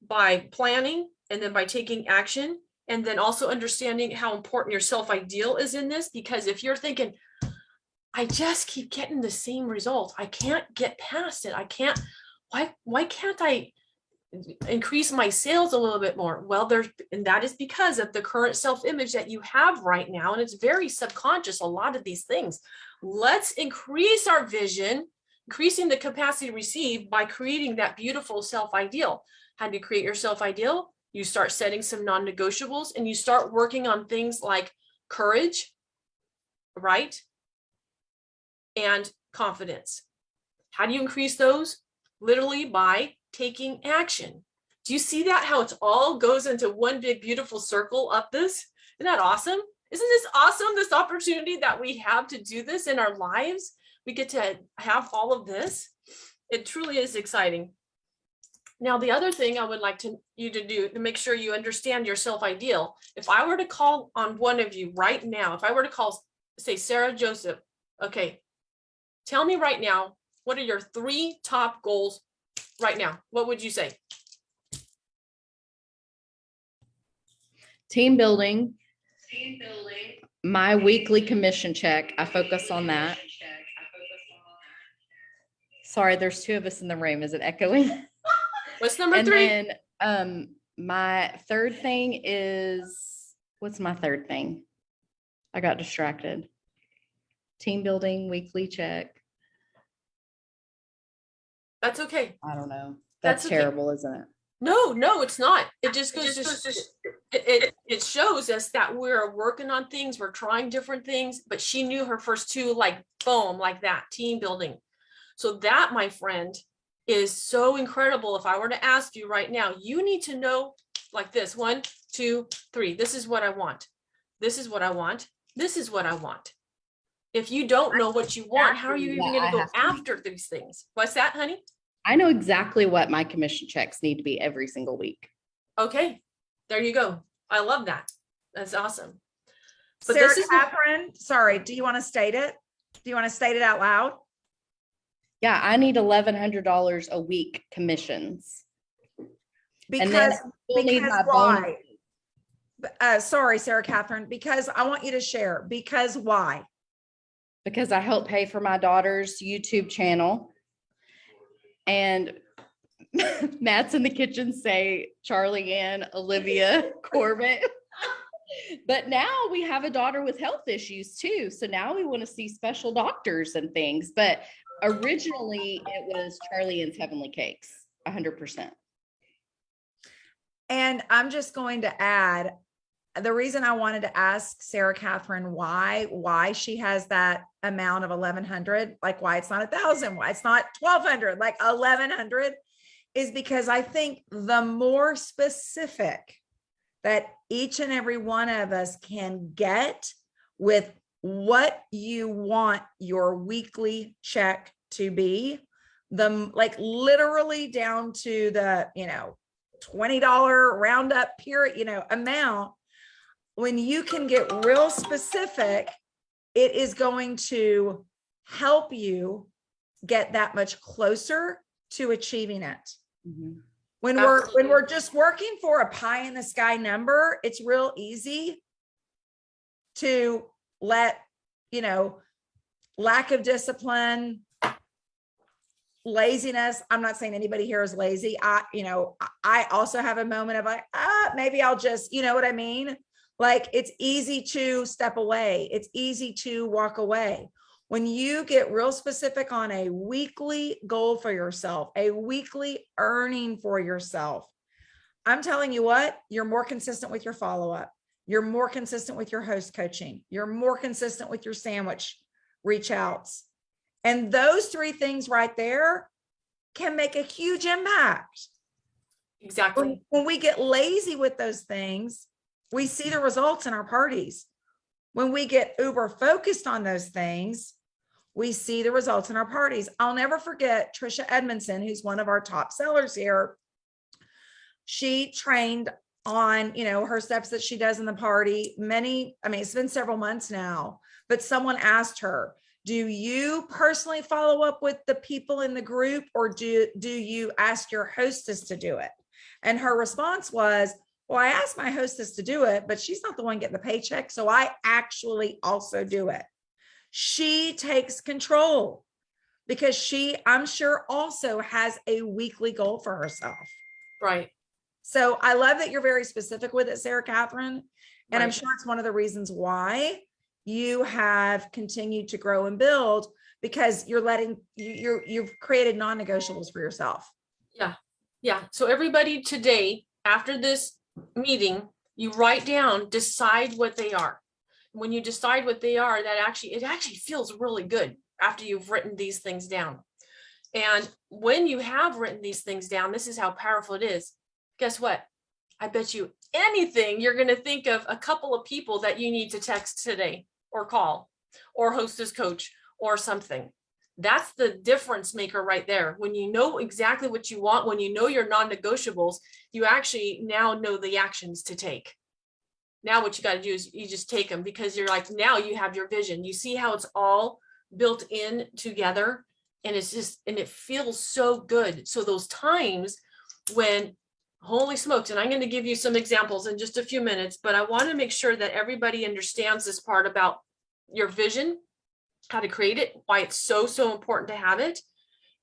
by planning, and then by taking action. And then also understanding how important your self-ideal is in this, because if you're thinking, I just keep getting the same results, I can't get past it. I can't, why can't I increase my sales a little bit more? Well, and that is because of the current self-image that you have right now. And it's very subconscious, a lot of these things. Let's increase our vision, increasing the capacity to receive by creating that beautiful self-ideal. How do you create your self-ideal? You start setting some non-negotiables and you start working on things like courage, right? And confidence. How do you increase those? Literally by taking action. Do you see that? How it all goes into one big, beautiful circle up this? Isn't that awesome? Isn't this awesome? This opportunity that we have to do this in our lives. We get to have all of this. It truly is exciting. Now, the other thing I would like you to do to make sure you understand your self-ideal, if I were to call on one of you right now, if I were to call, say, Sarah Joseph, okay, tell me right now, what are your 3 top goals right now? What would you say? Team building. My weekly commission check. I focus on that. Sorry, there's 2 of us in the room. Is it echoing? What's number And 3? then my third thing is, what's my third thing? I got distracted. Team building, weekly check. That's okay. I don't know. That's That's okay. terrible, isn't it? No, it's not. It just goes it shows us that we're working on things, we're trying different things, but she knew her first 2, like boom, like that, team building. So that, my friend, is so incredible. If I were to ask you right now, you need to know like this: 1, 2, 3. This is what I want. This is what I want. This is what I want. If you don't know what you want, how are you even Yeah, going I to go have to. after these things? What's that, honey? I know exactly what my commission checks need to be every single week. Okay, there you go. I love that. That's awesome. But Sarah this is Catherine, sorry, do you want to state it? Do you want to state it out loud? Yeah, I need $1,100 a week commissions. And then Because, I still need because my why? bonus Sorry, Sarah Catherine, because I want you to share. Because why? because I help pay for my daughter's YouTube channel. And Matt's in the kitchen say Charlie Ann, Olivia Corbett. But now we have a daughter with health issues too. So now we want to see special doctors and things. But originally it was Charlie Ann's Heavenly Cakes, 100%. And I'm just going to add, the reason I wanted to ask Sarah Catherine why she has that amount of 1,100, like why it's not 1,000, why it's not 1,200, like 1,100, is because I think the more specific that each and every one of us can get with what you want your weekly check to be, like literally down to the, $20 roundup period, amount. When you can get real specific, it is going to help you get that much closer to achieving it. Mhm. When Absolutely. we're just working for a pie in the sky number, it's real easy to let, lack of discipline, laziness. I'm not saying anybody here is lazy. I also have a moment of like, maybe I'll just, you know what I mean? Like it's easy to step away. It's easy to walk away. When you get real specific on a weekly goal for yourself, a weekly earning for yourself, I'm telling you what, you're more consistent with your follow-up. You're more consistent with your host coaching. You're more consistent with your sandwich reach outs. And those 3 things right there can make a huge impact. exactly. When we get lazy with those things, we see the results in our parties. When we get uber focused on those things, we see the results in our parties. I'll never forget Trisha Edmondson, who's one of our top sellers here. She trained on, her steps that she does in the party. It's been several months now, but someone asked her, do you personally follow up with the people in the group, or do you ask your hostess to do it? And her response was, well, I asked my hostess to do it, but she's not the one getting the paycheck. So I actually also do it. She takes control because she, I'm sure, also has a weekly goal for herself. Right. So I love that you're very specific with it, Sarah Catherine. And I'm Right. sure it's one of the reasons why you have continued to grow and build, because you've created non-negotiables for yourself. Yeah. So everybody today, after this meeting, you write down, decide what they are. When you decide what they are, it actually feels really good after you've written these things down. And when you have written these things down, this is how powerful it is. Guess what? I bet you anything you're going to think of a couple of people that you need to text today or call or host as coach or something. That's the difference maker right there. When you know exactly what you want, when you know your non-negotiables, you actually now know the actions to take. Now what you got to do is you just take them, because you're like, now you have your vision. You see how it's all built in together, and it's just, and it feels so good. So those times when, holy smokes, and I'm going to give you some examples in just a few minutes, but I want to make sure that everybody understands this part about your vision, how to create it, why it's so, so important to have it,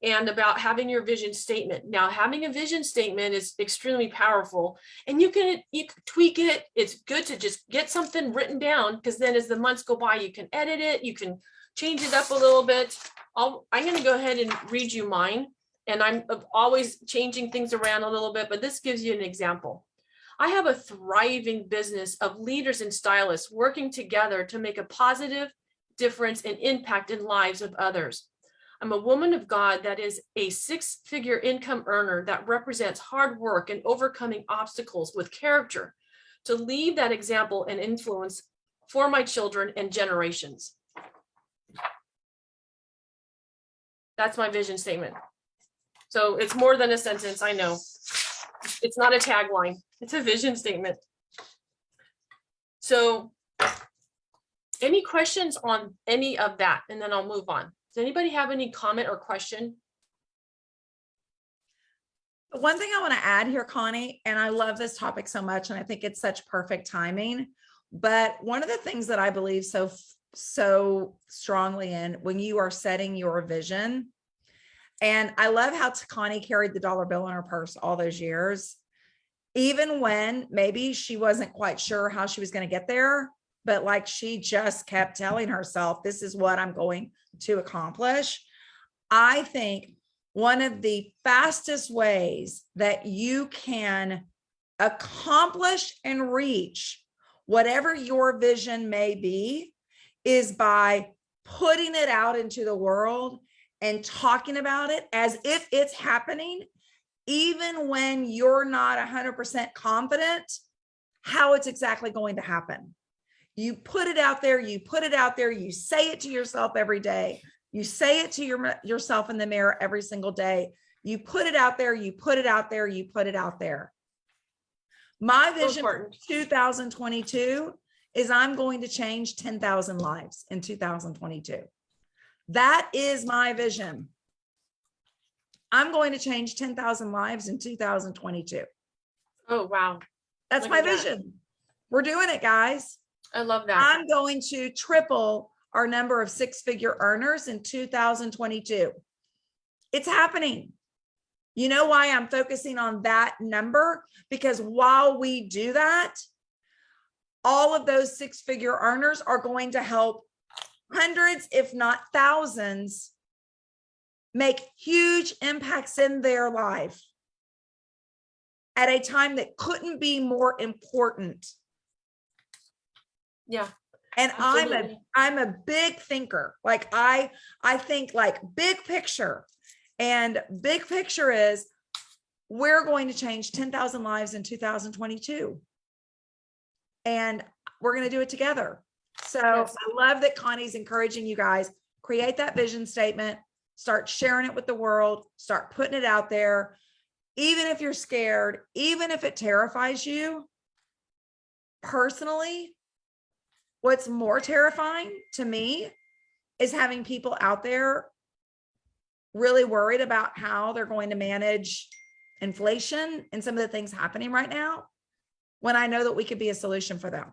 and about having your vision statement. Now, having a vision statement is extremely powerful, and you can tweak it. It's good to just get something written down, because then as the months go by, you can edit it, you can change it up a little bit. I'm going to go ahead and read you mine, and I'm always changing things around a little bit, but this gives you an example. I have a thriving business of leaders and stylists working together to make a positive difference and impact in lives of others. I'm a woman of God that is a six-figure income earner that represents hard work and overcoming obstacles with character to leave that example and influence for my children and generations. That's my vision statement. So it's more than a sentence, I know. It's not a tagline, it's a vision statement. So any questions on any of that? And then I'll move on. Does anybody have any comment or question? One thing I want to add here, Connie, and I love this topic so much, and I think it's such perfect timing, but one of the things that I believe so strongly in when you are setting your vision, and I love how Connie carried the dollar bill in her purse all those years, even when maybe she wasn't quite sure how she was going to get there, but like she just kept telling herself, this is what I'm going to accomplish. I think one of the fastest ways that you can accomplish and reach whatever your vision may be is by putting it out into the world and talking about it as if it's happening, even when you're not 100% confident how it's exactly going to happen. You put it out there, you put it out there, you say it to yourself every day. You say it to yourself in the mirror every single day. You put it out there, you put it out there, you put it out there. My vision for 2022 is I'm going to change 10,000 lives in 2022. That is my vision. I'm going to change 10,000 lives in 2022. Oh, wow. That's my vision. We're doing it, guys. I love that. I'm going to triple our number of six-figure earners in 2022. It's happening. You know why I'm focusing on that number? Because while we do that, all of those six-figure earners are going to help hundreds, if not thousands, make huge impacts in their life at a time that couldn't be more important. Yeah. And Absolutely. I'm a big thinker. Like I think like big picture, and big picture is we're going to change 10,000 lives in 2022. And we're going to do it together. So Yes. I love that Connie's encouraging you guys, create that vision statement, start sharing it with the world, start putting it out there. Even if you're scared, even if it terrifies you, personally, what's more terrifying to me is having people out there really worried about how they're going to manage inflation and some of the things happening right now, when I know that we could be a solution for them.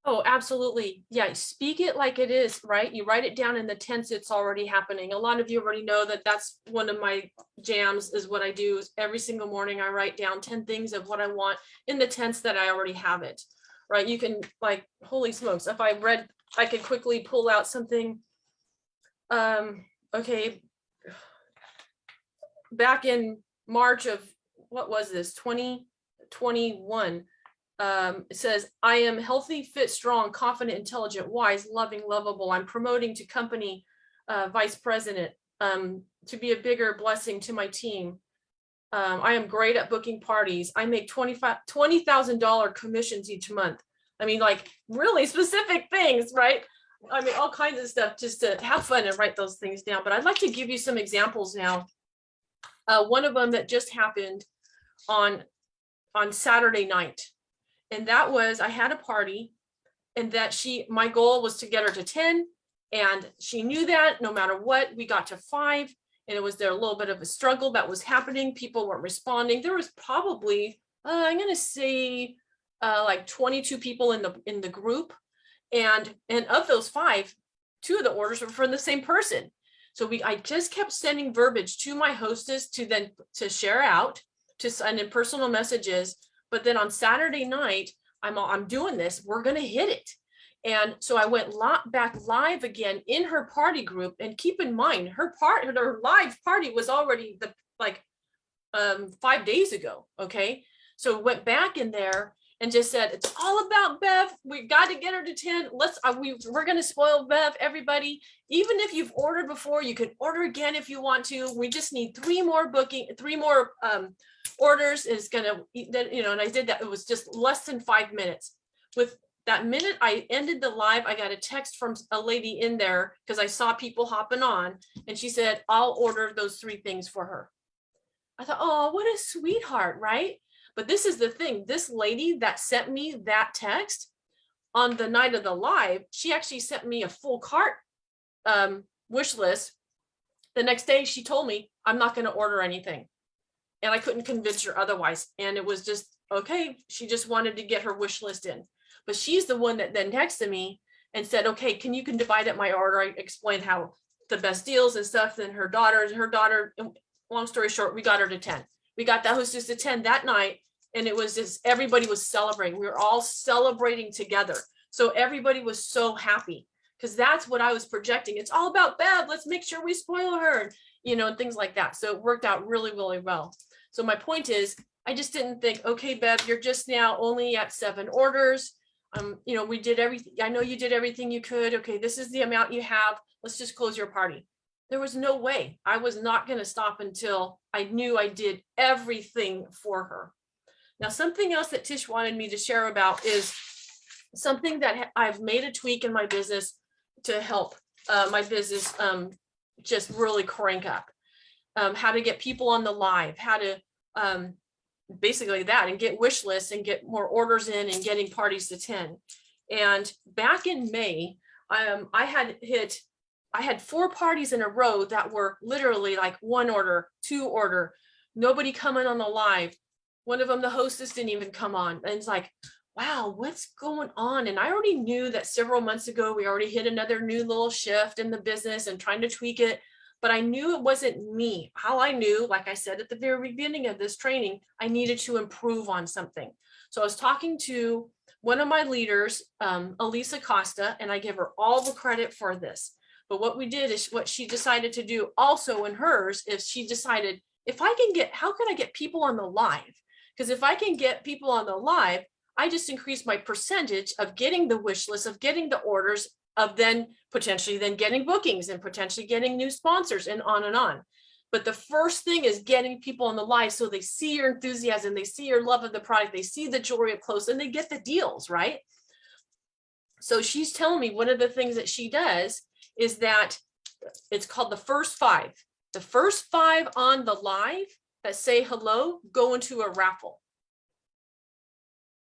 Oh, absolutely. Yeah. Speak it like it is, right? You write it down in the tense it's already happening. A lot of you already know that that's one of my jams is what I do is every single morning I write down 10 things of what I want in the tense that I already have it, right? You can like, holy smokes. If I could quickly pull out something. Okay. Back in March of, what was this? 2021. It says, I am healthy, fit, strong, confident, intelligent, wise, loving, lovable. I'm promoting to company vice president to be a bigger blessing to my team. I am great at booking parties. I make $20,000 commissions each month. I mean, like really specific things, right? I mean, all kinds of stuff just to have fun and write those things down. But I'd like to give you some examples now. One of them that just happened on Saturday night. And that was, I had a party and that my goal was to get her to 10. And she knew that no matter what, we got to 5. And it was there a little bit of a struggle that was happening. People weren't responding. There was probably, I'm going to say like 22 people in the group. And of those 5, 2 of the orders were from the same person. So I just kept sending verbiage to my hostess to share out, to send in personal messages. But then on Saturday night, I'm doing this, we're going to hit it. And so I went back live again in her party group. And keep in mind, her live party was already 5 days ago. Okay. So went back in there and just said, it's all about Bev. We got to get her to 10. We're going to spoil Bev, everybody. Even if you've ordered before, you can order again if you want to. We just need 3 more orders. Is going to, and I did that. It was just less than 5 minutes. With that minute I ended the live, I got a text from a lady in there because I saw people hopping on, and she said, I'll order those 3 things for her. I thought, oh, what a sweetheart, right? But this is the thing, this lady that sent me that text on the night of the live, she actually sent me a full cart wish list. The next day she told me, I'm not going to order anything. And I couldn't convince her otherwise. And it was just, okay, she just wanted to get her wish list in. But she's the one that then texted me and said, okay, you can divide up my order. I explained how the best deals and stuff. Then her daughter, long story short, we got her to 10. We got that hostess to 10 that night. And it was just, everybody was celebrating. We were all celebrating together. So everybody was so happy because that's what I was projecting. It's all about Bev. Let's make sure we spoil her, and things like that. So it worked out really, really well. So my point is, I just didn't think, okay, Bev, you're just now only at 7 orders. We did everything. I know you did everything you could. Okay, this is the amount you have. Let's just close your party. There was no way. I was not going to stop until I knew I did everything for her. Now, something else that Tish wanted me to share about is something that I've made a tweak in my business to help my business just really crank up. How to get people on the live, how to basically that, and get wish lists and get more orders in and getting parties to 10. And back in May, I had 4 parties in a row that were literally like 1 order, 2 order, nobody coming on the live. One of them, the hostess didn't even come on. And it's like, wow, what's going on? And I already knew that several months ago, we already hit another new little shift in the business and trying to tweak it. But I knew it wasn't me. How I knew, like I said at the very beginning of this training, I needed to improve on something. So I was talking to one of my leaders, Elisa Costa, and I give her all the credit for this. But what we did is what she decided to do also in hers is she decided, how can I get people on the live? Because if I can get people on the live, I just increase my percentage of getting the wish list, of getting the orders, of then potentially then getting bookings and potentially getting new sponsors and on and on. But the first thing is getting people on the live so they see your enthusiasm, they see your love of the product, they see the jewelry up close, and they get the deals, right? So she's telling me one of the things that she does is that it's called the first 5. The first 5 on the live that say hello go into a raffle.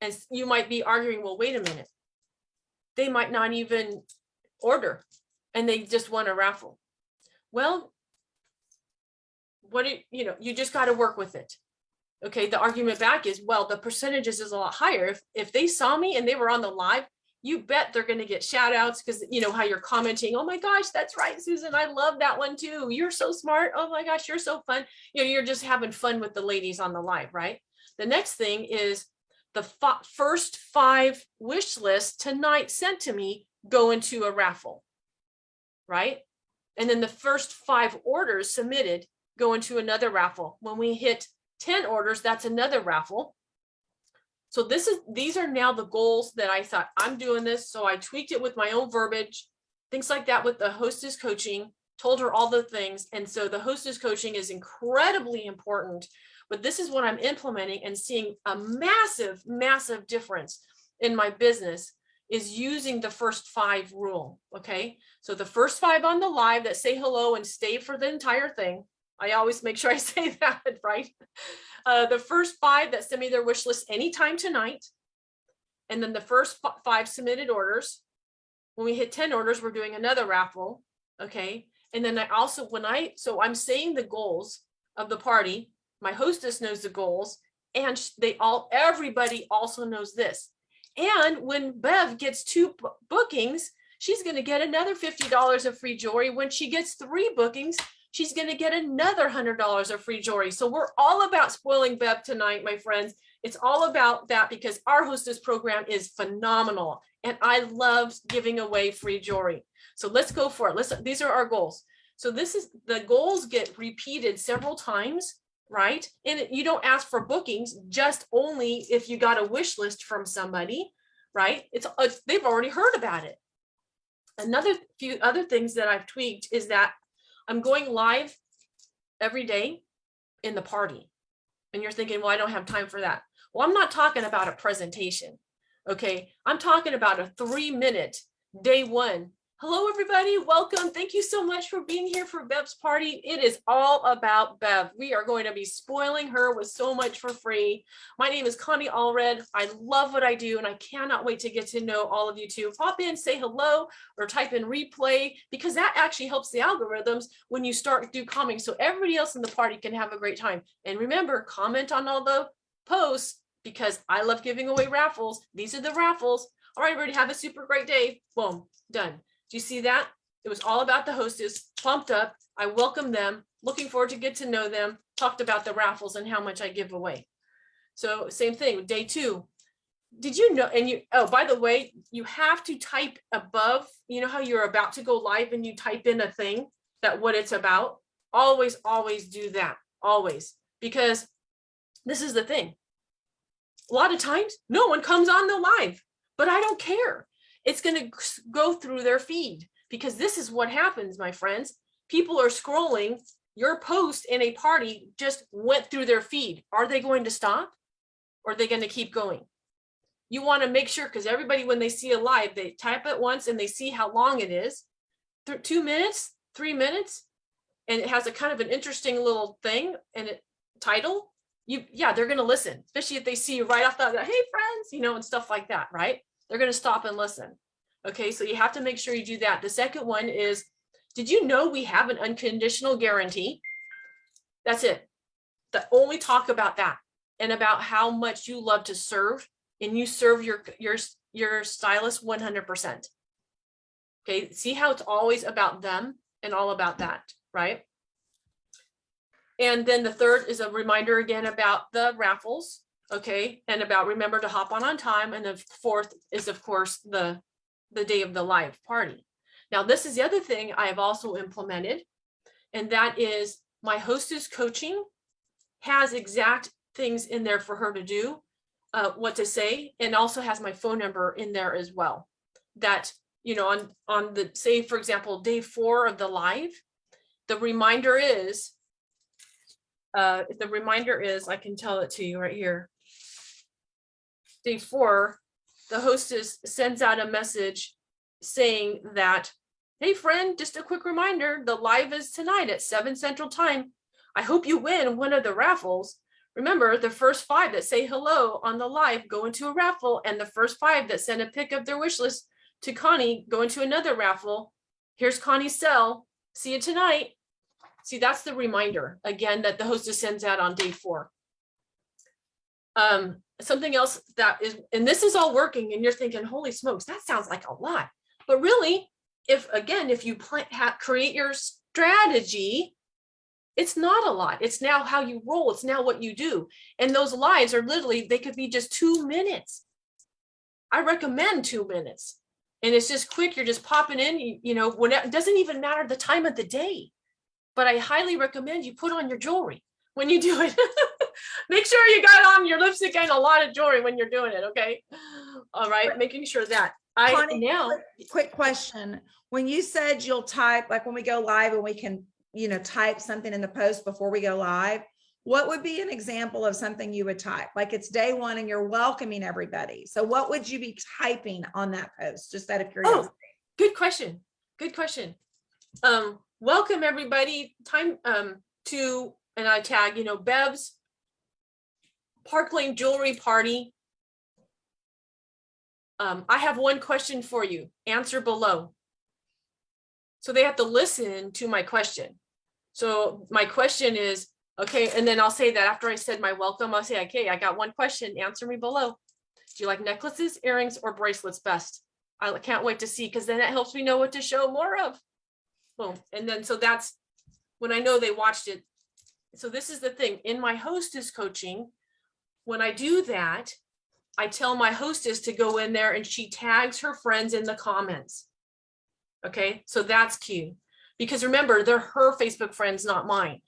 And you might be arguing, well, wait a minute. They might not even order and they just want a raffle. Well, you just got to work with it. Okay, the argument back is, well, the percentages is a lot higher. If they saw me and they were on the live, you bet they're going to get shout outs because how you're commenting, oh my gosh, that's right, Susan, I love that one too. You're so smart. Oh my gosh, you're so fun. You're just having fun with the ladies on the live, right? The next thing is the first 5 wish lists tonight sent to me go into a raffle, right? And then the first 5 orders submitted go into another raffle. When we hit 10 orders, that's another raffle. So these are now the goals that I thought, I'm doing this. So I tweaked it with my own verbiage, things like that with the hostess coaching, told her all the things. And so the hostess coaching is incredibly important but this is what I'm implementing and seeing a massive, massive difference in my business is using the first 5 rule. Okay. So the first 5 on the live that say hello and stay for the entire thing. I always make sure I say that, right? The first 5 that send me their wish list anytime tonight. And then the first 5 submitted orders. When we hit 10 orders, we're doing another raffle. Okay. And then I also, so I'm saying the goals of the party, my hostess knows the goals, and everybody also knows this. And when Bev gets 2 bookings, she's going to get another $50 of free jewelry. When she gets 3 bookings, she's going to get another $100 of free jewelry. So we're all about spoiling Bev tonight, my friends. It's all about that because our hostess program is phenomenal. And I love giving away free jewelry. So let's go for it. These are our goals. So the goals get repeated several times, right? And you don't ask for bookings, just only if you got a wish list from somebody, right? They've already heard about it. Another few other things that I've tweaked is that I'm going live every day in the party. And you're thinking, well, I don't have time for that. Well, I'm not talking about a presentation. Okay. I'm talking about a 3-minute day 1. Hello, everybody. Welcome. Thank you so much for being here for Bev's party. It is all about Bev. We are going to be spoiling her with so much for free. My name is Connie Allred. I love what I do, and I cannot wait to get to know all of you too. Pop in, say hello, or type in replay, because that actually helps the algorithms when you start do comments, so everybody else in the party can have a great time. And remember, comment on all the posts, because I love giving away raffles. These are the raffles. All right, everybody, have a super great day. Boom, done. Do you see that? It was all about the hostess, pumped up. I welcome them, looking forward to get to know them, talked about the raffles and how much I give away. So same thing with day 2. Did you know, oh, by the way, you have to type above, you know how you're about to go live and you type in a thing that what it's about? Always, always do that, always, because this is the thing. A lot of times, no one comes on the live, but I don't care. It's going to go through their feed, because this is what happens, my friends. People are scrolling. Your post in a party just went through their feed. Are they going to stop, or are they going to keep going? You want to make sure, because everybody, when they see a live, they type it once and they see how long it is. 2 minutes, 3 minutes, and it has a kind of an interesting little thing and title. Yeah, they're going to listen, especially if they see you right off the, hey friends, and stuff like that, right? They're going to stop and listen. Okay, so you have to make sure you do that. The second one is, did you know we have an unconditional guarantee? That's it. Only talk about that and about how much you love to serve, and you serve your stylist 100%. Okay, see how it's always about them and all about that, right? And then the third is a reminder again about the raffles. Okay, and about remember to hop on time. And the fourth is, of course, the day of the live party. Now, this is the other thing I have also implemented, and that is my hostess coaching has exact things in there for her to do, what to say, and also has my phone number in there as well. That, on the, say, for example, day 4 of the live, the reminder is, I can tell it to you right here. Day 4, the hostess sends out a message saying that, hey friend, just a quick reminder, the live is tonight at 7 Central Time. I hope you win one of the raffles. Remember, the first 5 that say hello on the live go into a raffle, and the first 5 that send a pic of their wish list to Connie go into another raffle. Here's Connie's cell. See you tonight. See, that's the reminder, again, that the hostess sends out on day 4. Something else that is, and this is all working, and you're thinking, holy smokes, that sounds like a lot. But really, if you create your strategy, it's not a lot. It's now how you roll. It's now what you do. And those lives are literally, they could be just 2 minutes. I recommend 2 minutes. And it's just quick. You're just popping in, when it doesn't even matter the time of the day. But I highly recommend you put on your jewelry when you do it. Make sure you got on your lipstick and a lot of jewelry when you're doing it. Okay. All right. Making sure that Connie, quick question. When you said you'll type, like when we go live and we can, type something in the post before we go live, what would be an example of something you would type? Like it's day one and you're welcoming everybody. So what would you be typing on that post? Just out of curiosity. Good question. Good question. Welcome everybody. Time to, and I tag, Bev's Park Lane Jewelry Party. I have one question for you. Answer below. So they have to listen to my question. So my question is, okay, and then I'll say that after I said my welcome, I'll say, okay, I got one question. Answer me below. Do you like necklaces, earrings, or bracelets best? I can't wait to see, because then it helps me know what to show more of. Boom. And then so that's when I know they watched it. So this is the thing. In my hostess coaching, when I do that, I tell my hostess to go in there and she tags her friends in the comments. Okay, so that's key. Because remember, they're her Facebook friends, not mine.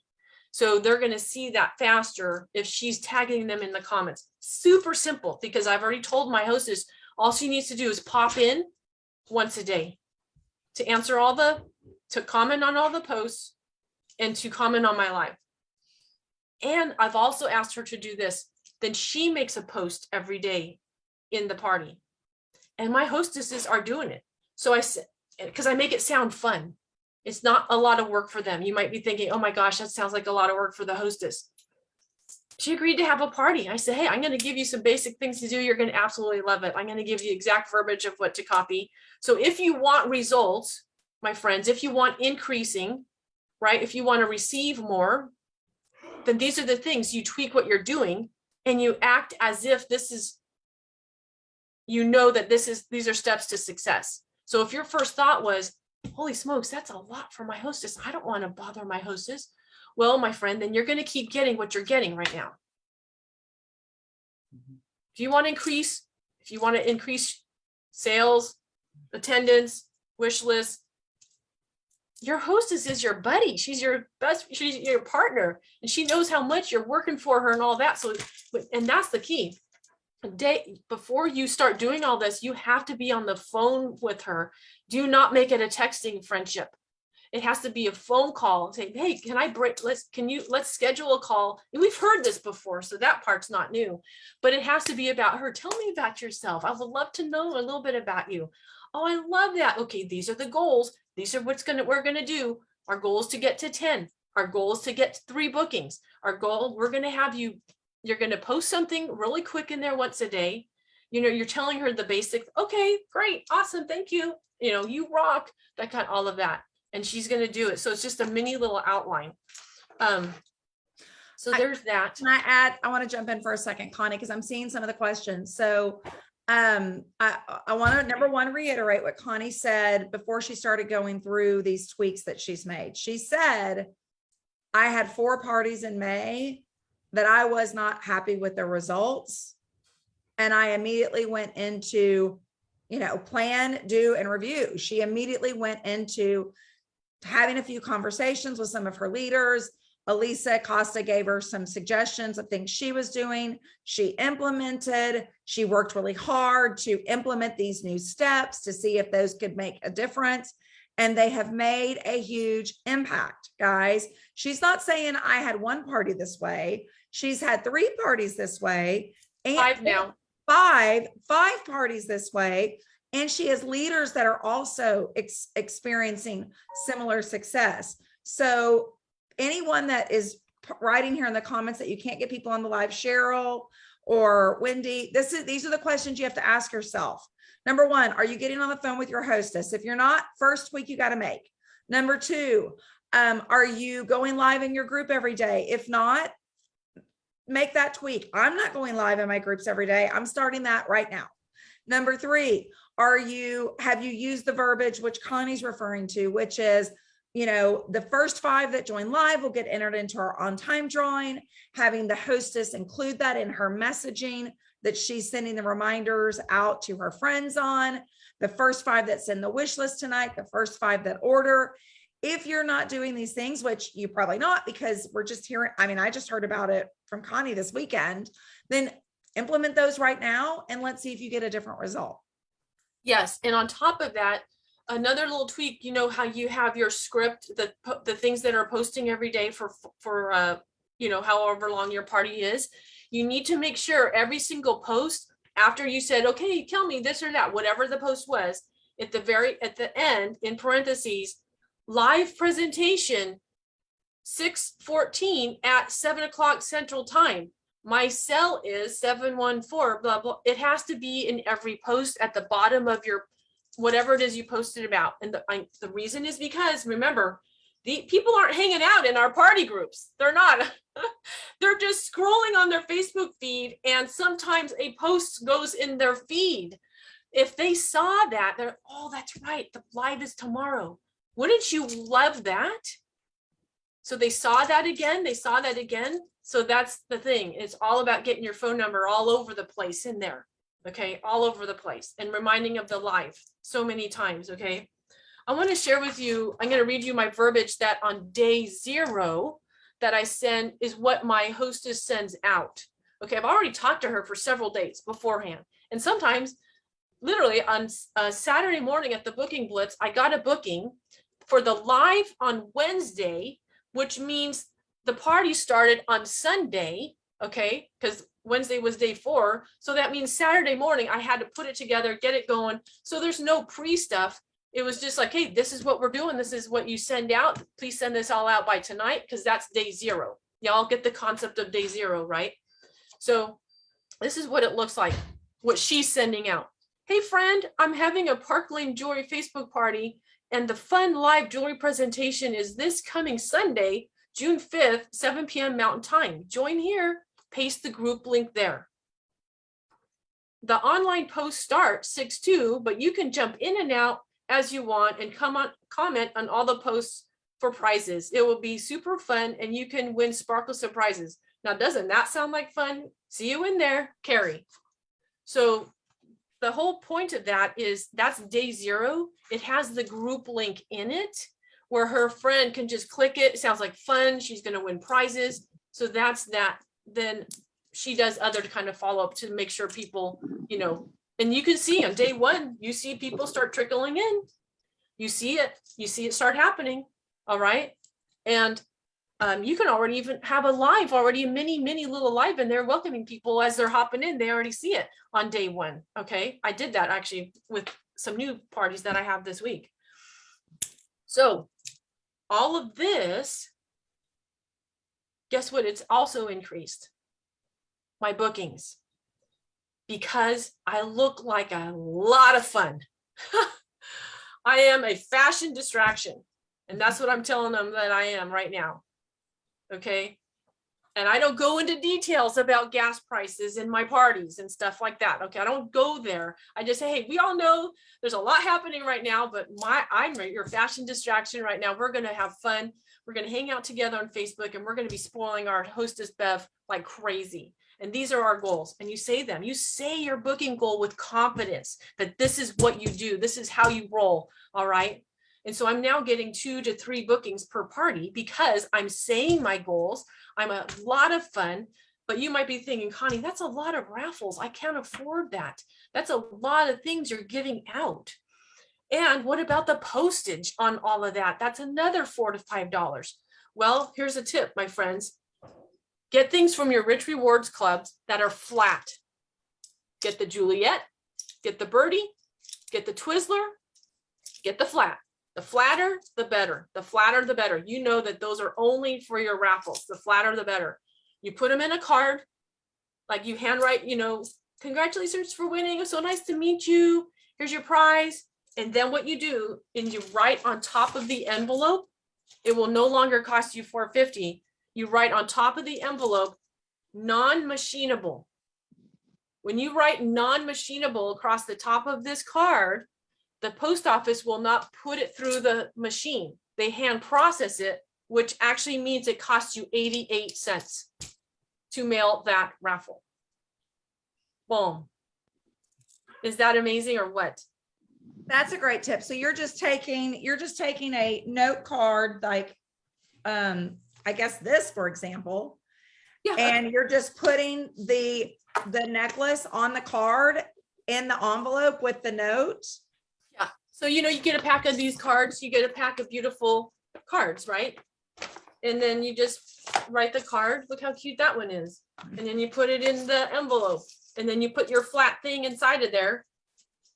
So they're going to see that faster if she's tagging them in the comments. Super simple, because I've already told my hostess, all she needs to do is pop in once a day to answer to comment on all the posts and to comment on my live. And I've also asked her to do this. Then she makes a post every day in the party. And my hostesses are doing it. So I said, because I make it sound fun. It's not a lot of work for them. You might be thinking, oh my gosh, that sounds like a lot of work for the hostess. She agreed to have a party. I said, hey, I'm going to give you some basic things to do. You're going to absolutely love it. I'm going to give you exact verbiage of what to copy. So if you want results, my friends, if you want increasing, right? If you want to receive more, then these are the things you tweak what you're doing and you act as if this is, that these are steps to success. So if your first thought was, holy smokes, that's a lot for my hostess. I don't want to bother my hostess. Well, my friend, then you're going to keep getting what you're getting right now. If you want to increase sales, attendance, wish list, your hostess is your buddy. She's your partner, and she knows how much you're working for her and all that. So, and that's the key. Before you start doing all this, you have to be on the phone with her. Do not make it a texting friendship. It has to be a phone call. Say, hey, can I break? Let's schedule a call. And we've heard this before, so that part's not new. But it has to be about her. Tell me about yourself. I would love to know a little bit about you. Oh, I love that. Okay, these are the goals. These are we're gonna do. Our goal is to get to 10. Our goal is to get 3 bookings. Our goal, we're gonna have you. You're going to post something really quick in there once a day. You're telling her the basics. Okay, great. Awesome. Thank you. You rock. That kind, all of that. And she's going to do it. So it's just a mini little outline. So there's that. Can I want to jump in for a second, Connie, because I'm seeing some of the questions. So I want to, number one, reiterate what Connie said before she started going through these tweaks that she's made. She said, I had 4 parties in May that I was not happy with the results. And I immediately went into, plan, do, and review. She immediately went into having a few conversations with some of her leaders. Elisa Costa gave her some suggestions of things she was doing. She implemented, she worked really hard to implement these new steps to see if those could make a difference. And they have made a huge impact, guys. She's not saying I had 1 party this way. She's had 3 parties this way. And 5 now. 5 parties this way. And she has leaders that are also experiencing similar success. So anyone that is writing here in the comments that you can't get people on the live, Cheryl or Wendy, these are the questions you have to ask yourself. Number 1, are you getting on the phone with your hostess? If you're not, first tweak you got to make. Number 2, are you going live in your group every day? If not, make that tweak. I'm not going live in my groups every day. I'm starting that right now. Number 3, have you used the verbiage which Connie's referring to, which is, the first 5 that join live will get entered into our on-time drawing, having the hostess include that in her messaging that she's sending the reminders out to her friends on. The first 5 that send the wish list tonight, the first 5 that order. If you're not doing these things, which you probably not, because we're just hearing, I just heard about it from Connie this weekend, then implement those right now and let's see if you get a different result. Yes. And on top of that, another little tweak, how you have your script, the things that are posting every day for you know, however long your party is, you need to make sure every single post after you said, okay, tell me this or that, whatever the post was, at the end, in parentheses, live presentation 6:14 at 7 o'clock Central Time. My cell is 714, blah, blah. It has to be in every post at the bottom of your, whatever it is you posted about. And the reason is because, remember, the people aren't hanging out in our party groups. They're not. They're just scrolling on their Facebook feed, and sometimes a post goes in their feed. If they saw that, they're, oh, that's right, the live is tomorrow. Wouldn't you love that? So they saw that again, they saw that again. So that's the thing. It's all about getting your phone number all over the place in there. Okay, all over the place, and reminding of the live so many times. Okay, I want to share with you, I'm going to read you my verbiage that on day 0 that I send is what my hostess sends out. Okay, I've already talked to her for several days beforehand. And sometimes, literally on Saturday morning at the Booking Blitz, I got a booking for the live on Wednesday, which means the party started on Sunday, okay, because Wednesday was day 4. So that means Saturday morning, I had to put it together, get it going. So there's no pre-stuff. It was just like, hey, this is what we're doing. This is what you send out. Please send this all out by tonight, because that's day 0. Y'all get the concept of day 0, right? So this is what it looks like, what she's sending out. Hey, friend, I'm having a Park Lane Jewelry Facebook party, and the fun live jewelry presentation is this coming Sunday, June 5th, 7 p.m. Mountain Time. Join here. Paste the group link there. The online posts start 6/2, but you can jump in and out as you want and comment on all the posts for prizes. It will be super fun, and you can win sparkle surprises. Now, doesn't that sound like fun? See you in there, Carrie. So the whole point of that is that's day 0. It has the group link in it where her friend can just click it. It sounds like fun. She's going to win prizes. So that's that. Then she does other kind of follow up to make sure people, you know, and you can see on day 1, you see people start trickling in. You see it start happening. All right. And you can already even have a live, already a mini little live in there welcoming people as they're hopping in. They already see it on day 1. Okay. I did that actually with some new parties that I have this week. So all of this, guess what? It's also increased my bookings because I look like a lot of fun. I am a fashion distraction. And that's what I'm telling them that I am right now. Okay. And I don't go into details about gas prices in my parties and stuff like that. Okay. I don't go there. I just say, hey, we all know there's a lot happening right now, but I'm your fashion distraction right now. We're going to have fun. We're going to hang out together on Facebook, and we're going to be spoiling our hostess Bev like crazy. And these are our goals. And you say them. You say your booking goal with confidence that this is what you do. This is how you roll. All right. And so I'm now getting 2 to 3 bookings per party because I'm saying my goals. I'm a lot of fun, but you might be thinking, Connie, that's a lot of raffles. I can't afford that. That's a lot of things you're giving out. And what about the postage on all of that? That's another $4 to $5. Well, here's a tip, my friends. Get things from your Rich Rewards clubs that are flat. Get the Juliet, get the Birdie, get the Twizzler, get the flat. The flatter, the better. The flatter, the better. You know that those are only for your raffles. The flatter, the better. You put them in a card, like you handwrite, you know, congratulations for winning. It's so nice to meet you. Here's your prize. And then what you do, and you write on top of the envelope, it will no longer cost you $4.50. You write on top of the envelope, non-machinable. When you write non-machinable across the top of this card, the post office will not put it through the machine. They hand process it, which actually means it costs you 88 cents to mail that raffle. Boom. Is that amazing or what? That's a great tip. So you're just taking a note card, like, I guess this, for example, Yeah. and you're just putting the necklace on the card in the envelope with the note. So, you know, you get a pack of these cards, you get a pack of beautiful cards, right? And then you just write the card. Look how cute that one is. And then you put it in the envelope. And then you put your flat thing inside of there.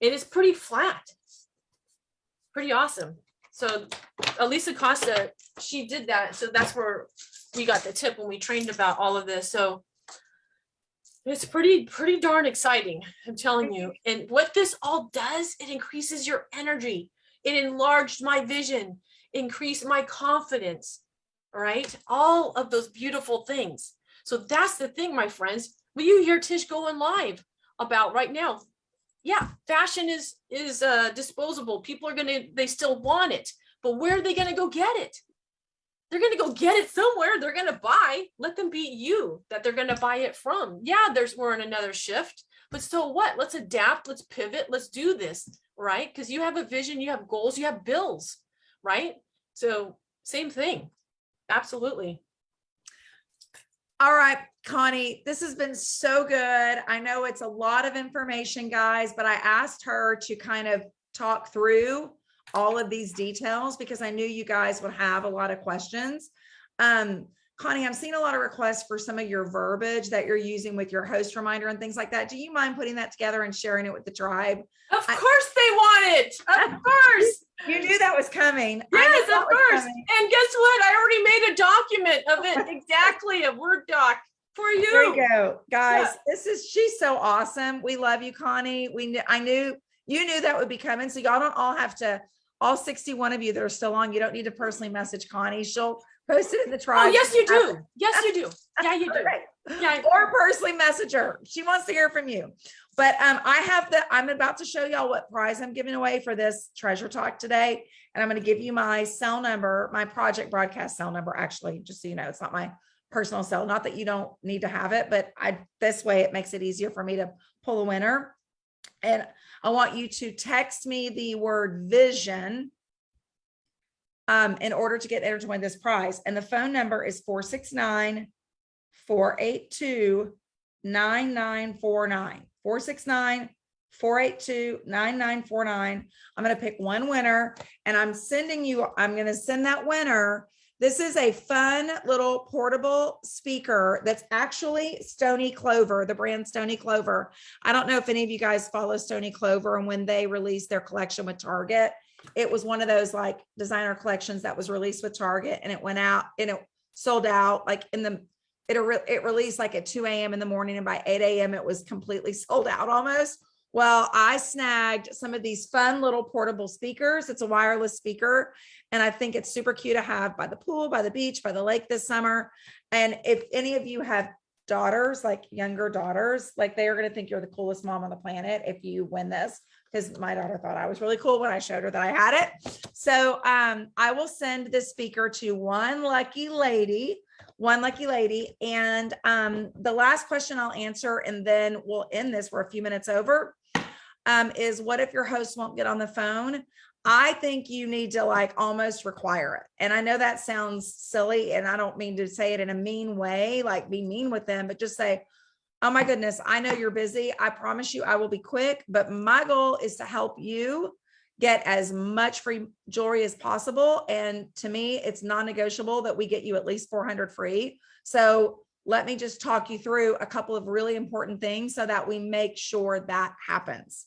It is pretty flat. Pretty awesome. So Elisa Costa, she did that. So that's where we got the tip when we trained about all of this. So it's pretty darn exciting, I'm telling you. And what this all does, it increases your energy. It enlarged my vision, increased my confidence, all right? All of those beautiful things. So that's the thing, my friends. Will you hear Tish going live about right now? Yeah, fashion is disposable. People are they still want it, but where are they gonna go get it? They're gonna go get it somewhere. They're gonna buy. Let them be you that they're gonna buy it from. Yeah, we're in another shift, but so what? Let's adapt. Let's pivot. Let's do this, right? Because you have a vision, you have goals, you have bills, right? So same thing. Absolutely. All right, Connie, this has been so good. I know it's a lot of information, guys, but I asked her to kind of talk through all of these details because I knew you guys would have a lot of questions. Connie, I'm seeing a lot of requests for some of your verbiage that you're using with your host reminder and things like that. Do you mind putting that together and sharing it with the tribe? Of course they want it. Of course. You knew that was coming. Yes, of course. And guess what? I already made a document of it. Exactly, a Word doc for you. There you go, guys. Yeah. She's so awesome. We love you, Connie. I knew you knew that would be coming. So y'all don't all have to, all 61 of you that are still on, you don't need to personally message Connie. She'll post it in the tribe. Oh, yes, you do. Yes, you do. Yeah, you do. Right. Yeah. Or personally message her. She wants to hear from you. But I'm about to show y'all what prize I'm giving away for this treasure talk today. And I'm going to give you my cell number, my project broadcast cell number, actually, just so you know, it's not my personal cell. Not that you don't need to have it, but this way it makes it easier for me to pull a winner. And I want you to text me the word vision in order to get entered to win this prize. And the phone number is 469-482-9949. 469-482-9949. I'm going to pick one winner and I'm going to send that winner. This is a fun little portable speaker that's actually Stony Clover, the brand Stony Clover. I don't know if any of you guys follow Stony Clover, and when they released their collection with Target, it was one of those like designer collections that was released with Target, and it went out and it sold out like it released like at 2 a.m. in the morning, and by 8 a.m. it was completely sold out almost. Well, I snagged some of these fun little portable speakers. It's a wireless speaker, and I think it's super cute to have by the pool, by the beach, by the lake this summer. And if any of you have daughters, like younger daughters, like they are going to think you're the coolest mom on the planet if you win this, because my daughter thought I was really cool when I showed her that I had it. So I will send this speaker to one lucky lady. And the last question I'll answer, and then we'll end this, we're a few minutes over, is what if your host won't get on the phone? I think you need to like almost require it. And I know that sounds silly, and I don't mean to say it in a mean way, like be mean with them, but just say, oh my goodness, I know you're busy. I promise you I will be quick, but my goal is to help you get as much free jewelry as possible. And to me, it's non-negotiable that we get you at least 400 free. So let me just talk you through a couple of really important things so that we make sure that happens.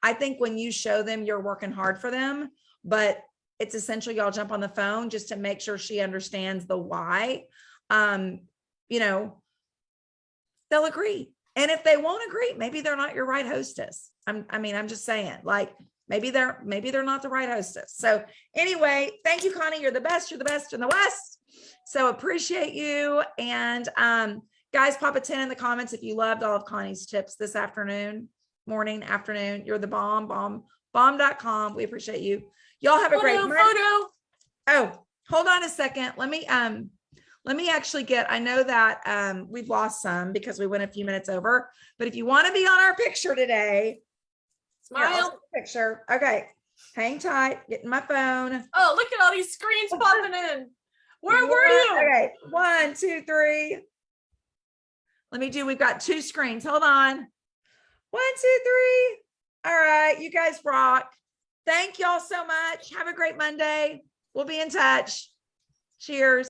I think when you show them, you're working hard for them, but it's essential y'all jump on the phone just to make sure she understands the why. They'll agree. And if they won't agree, maybe they're not your right hostess. I'm just saying, like, maybe they're not the right hostess. So anyway, thank you, Connie. You're the best in the West. So appreciate you. And guys, pop a 10 in the comments if you loved all of Connie's tips this morning, afternoon. You're the bomb.com. We appreciate you. Y'all have a great photo. Oh, hold on a second. Let me actually I know that we've lost some because we went a few minutes over, but if you want to be on our picture today, Smile. Picture. Okay. Hang tight. Getting my phone. Oh, look at all these screens popping in. Where were you? Okay. 1, 2, 3. We've got 2 screens. Hold on. 1, 2, 3. All right. You guys rock. Thank y'all so much. Have a great Monday. We'll be in touch. Cheers.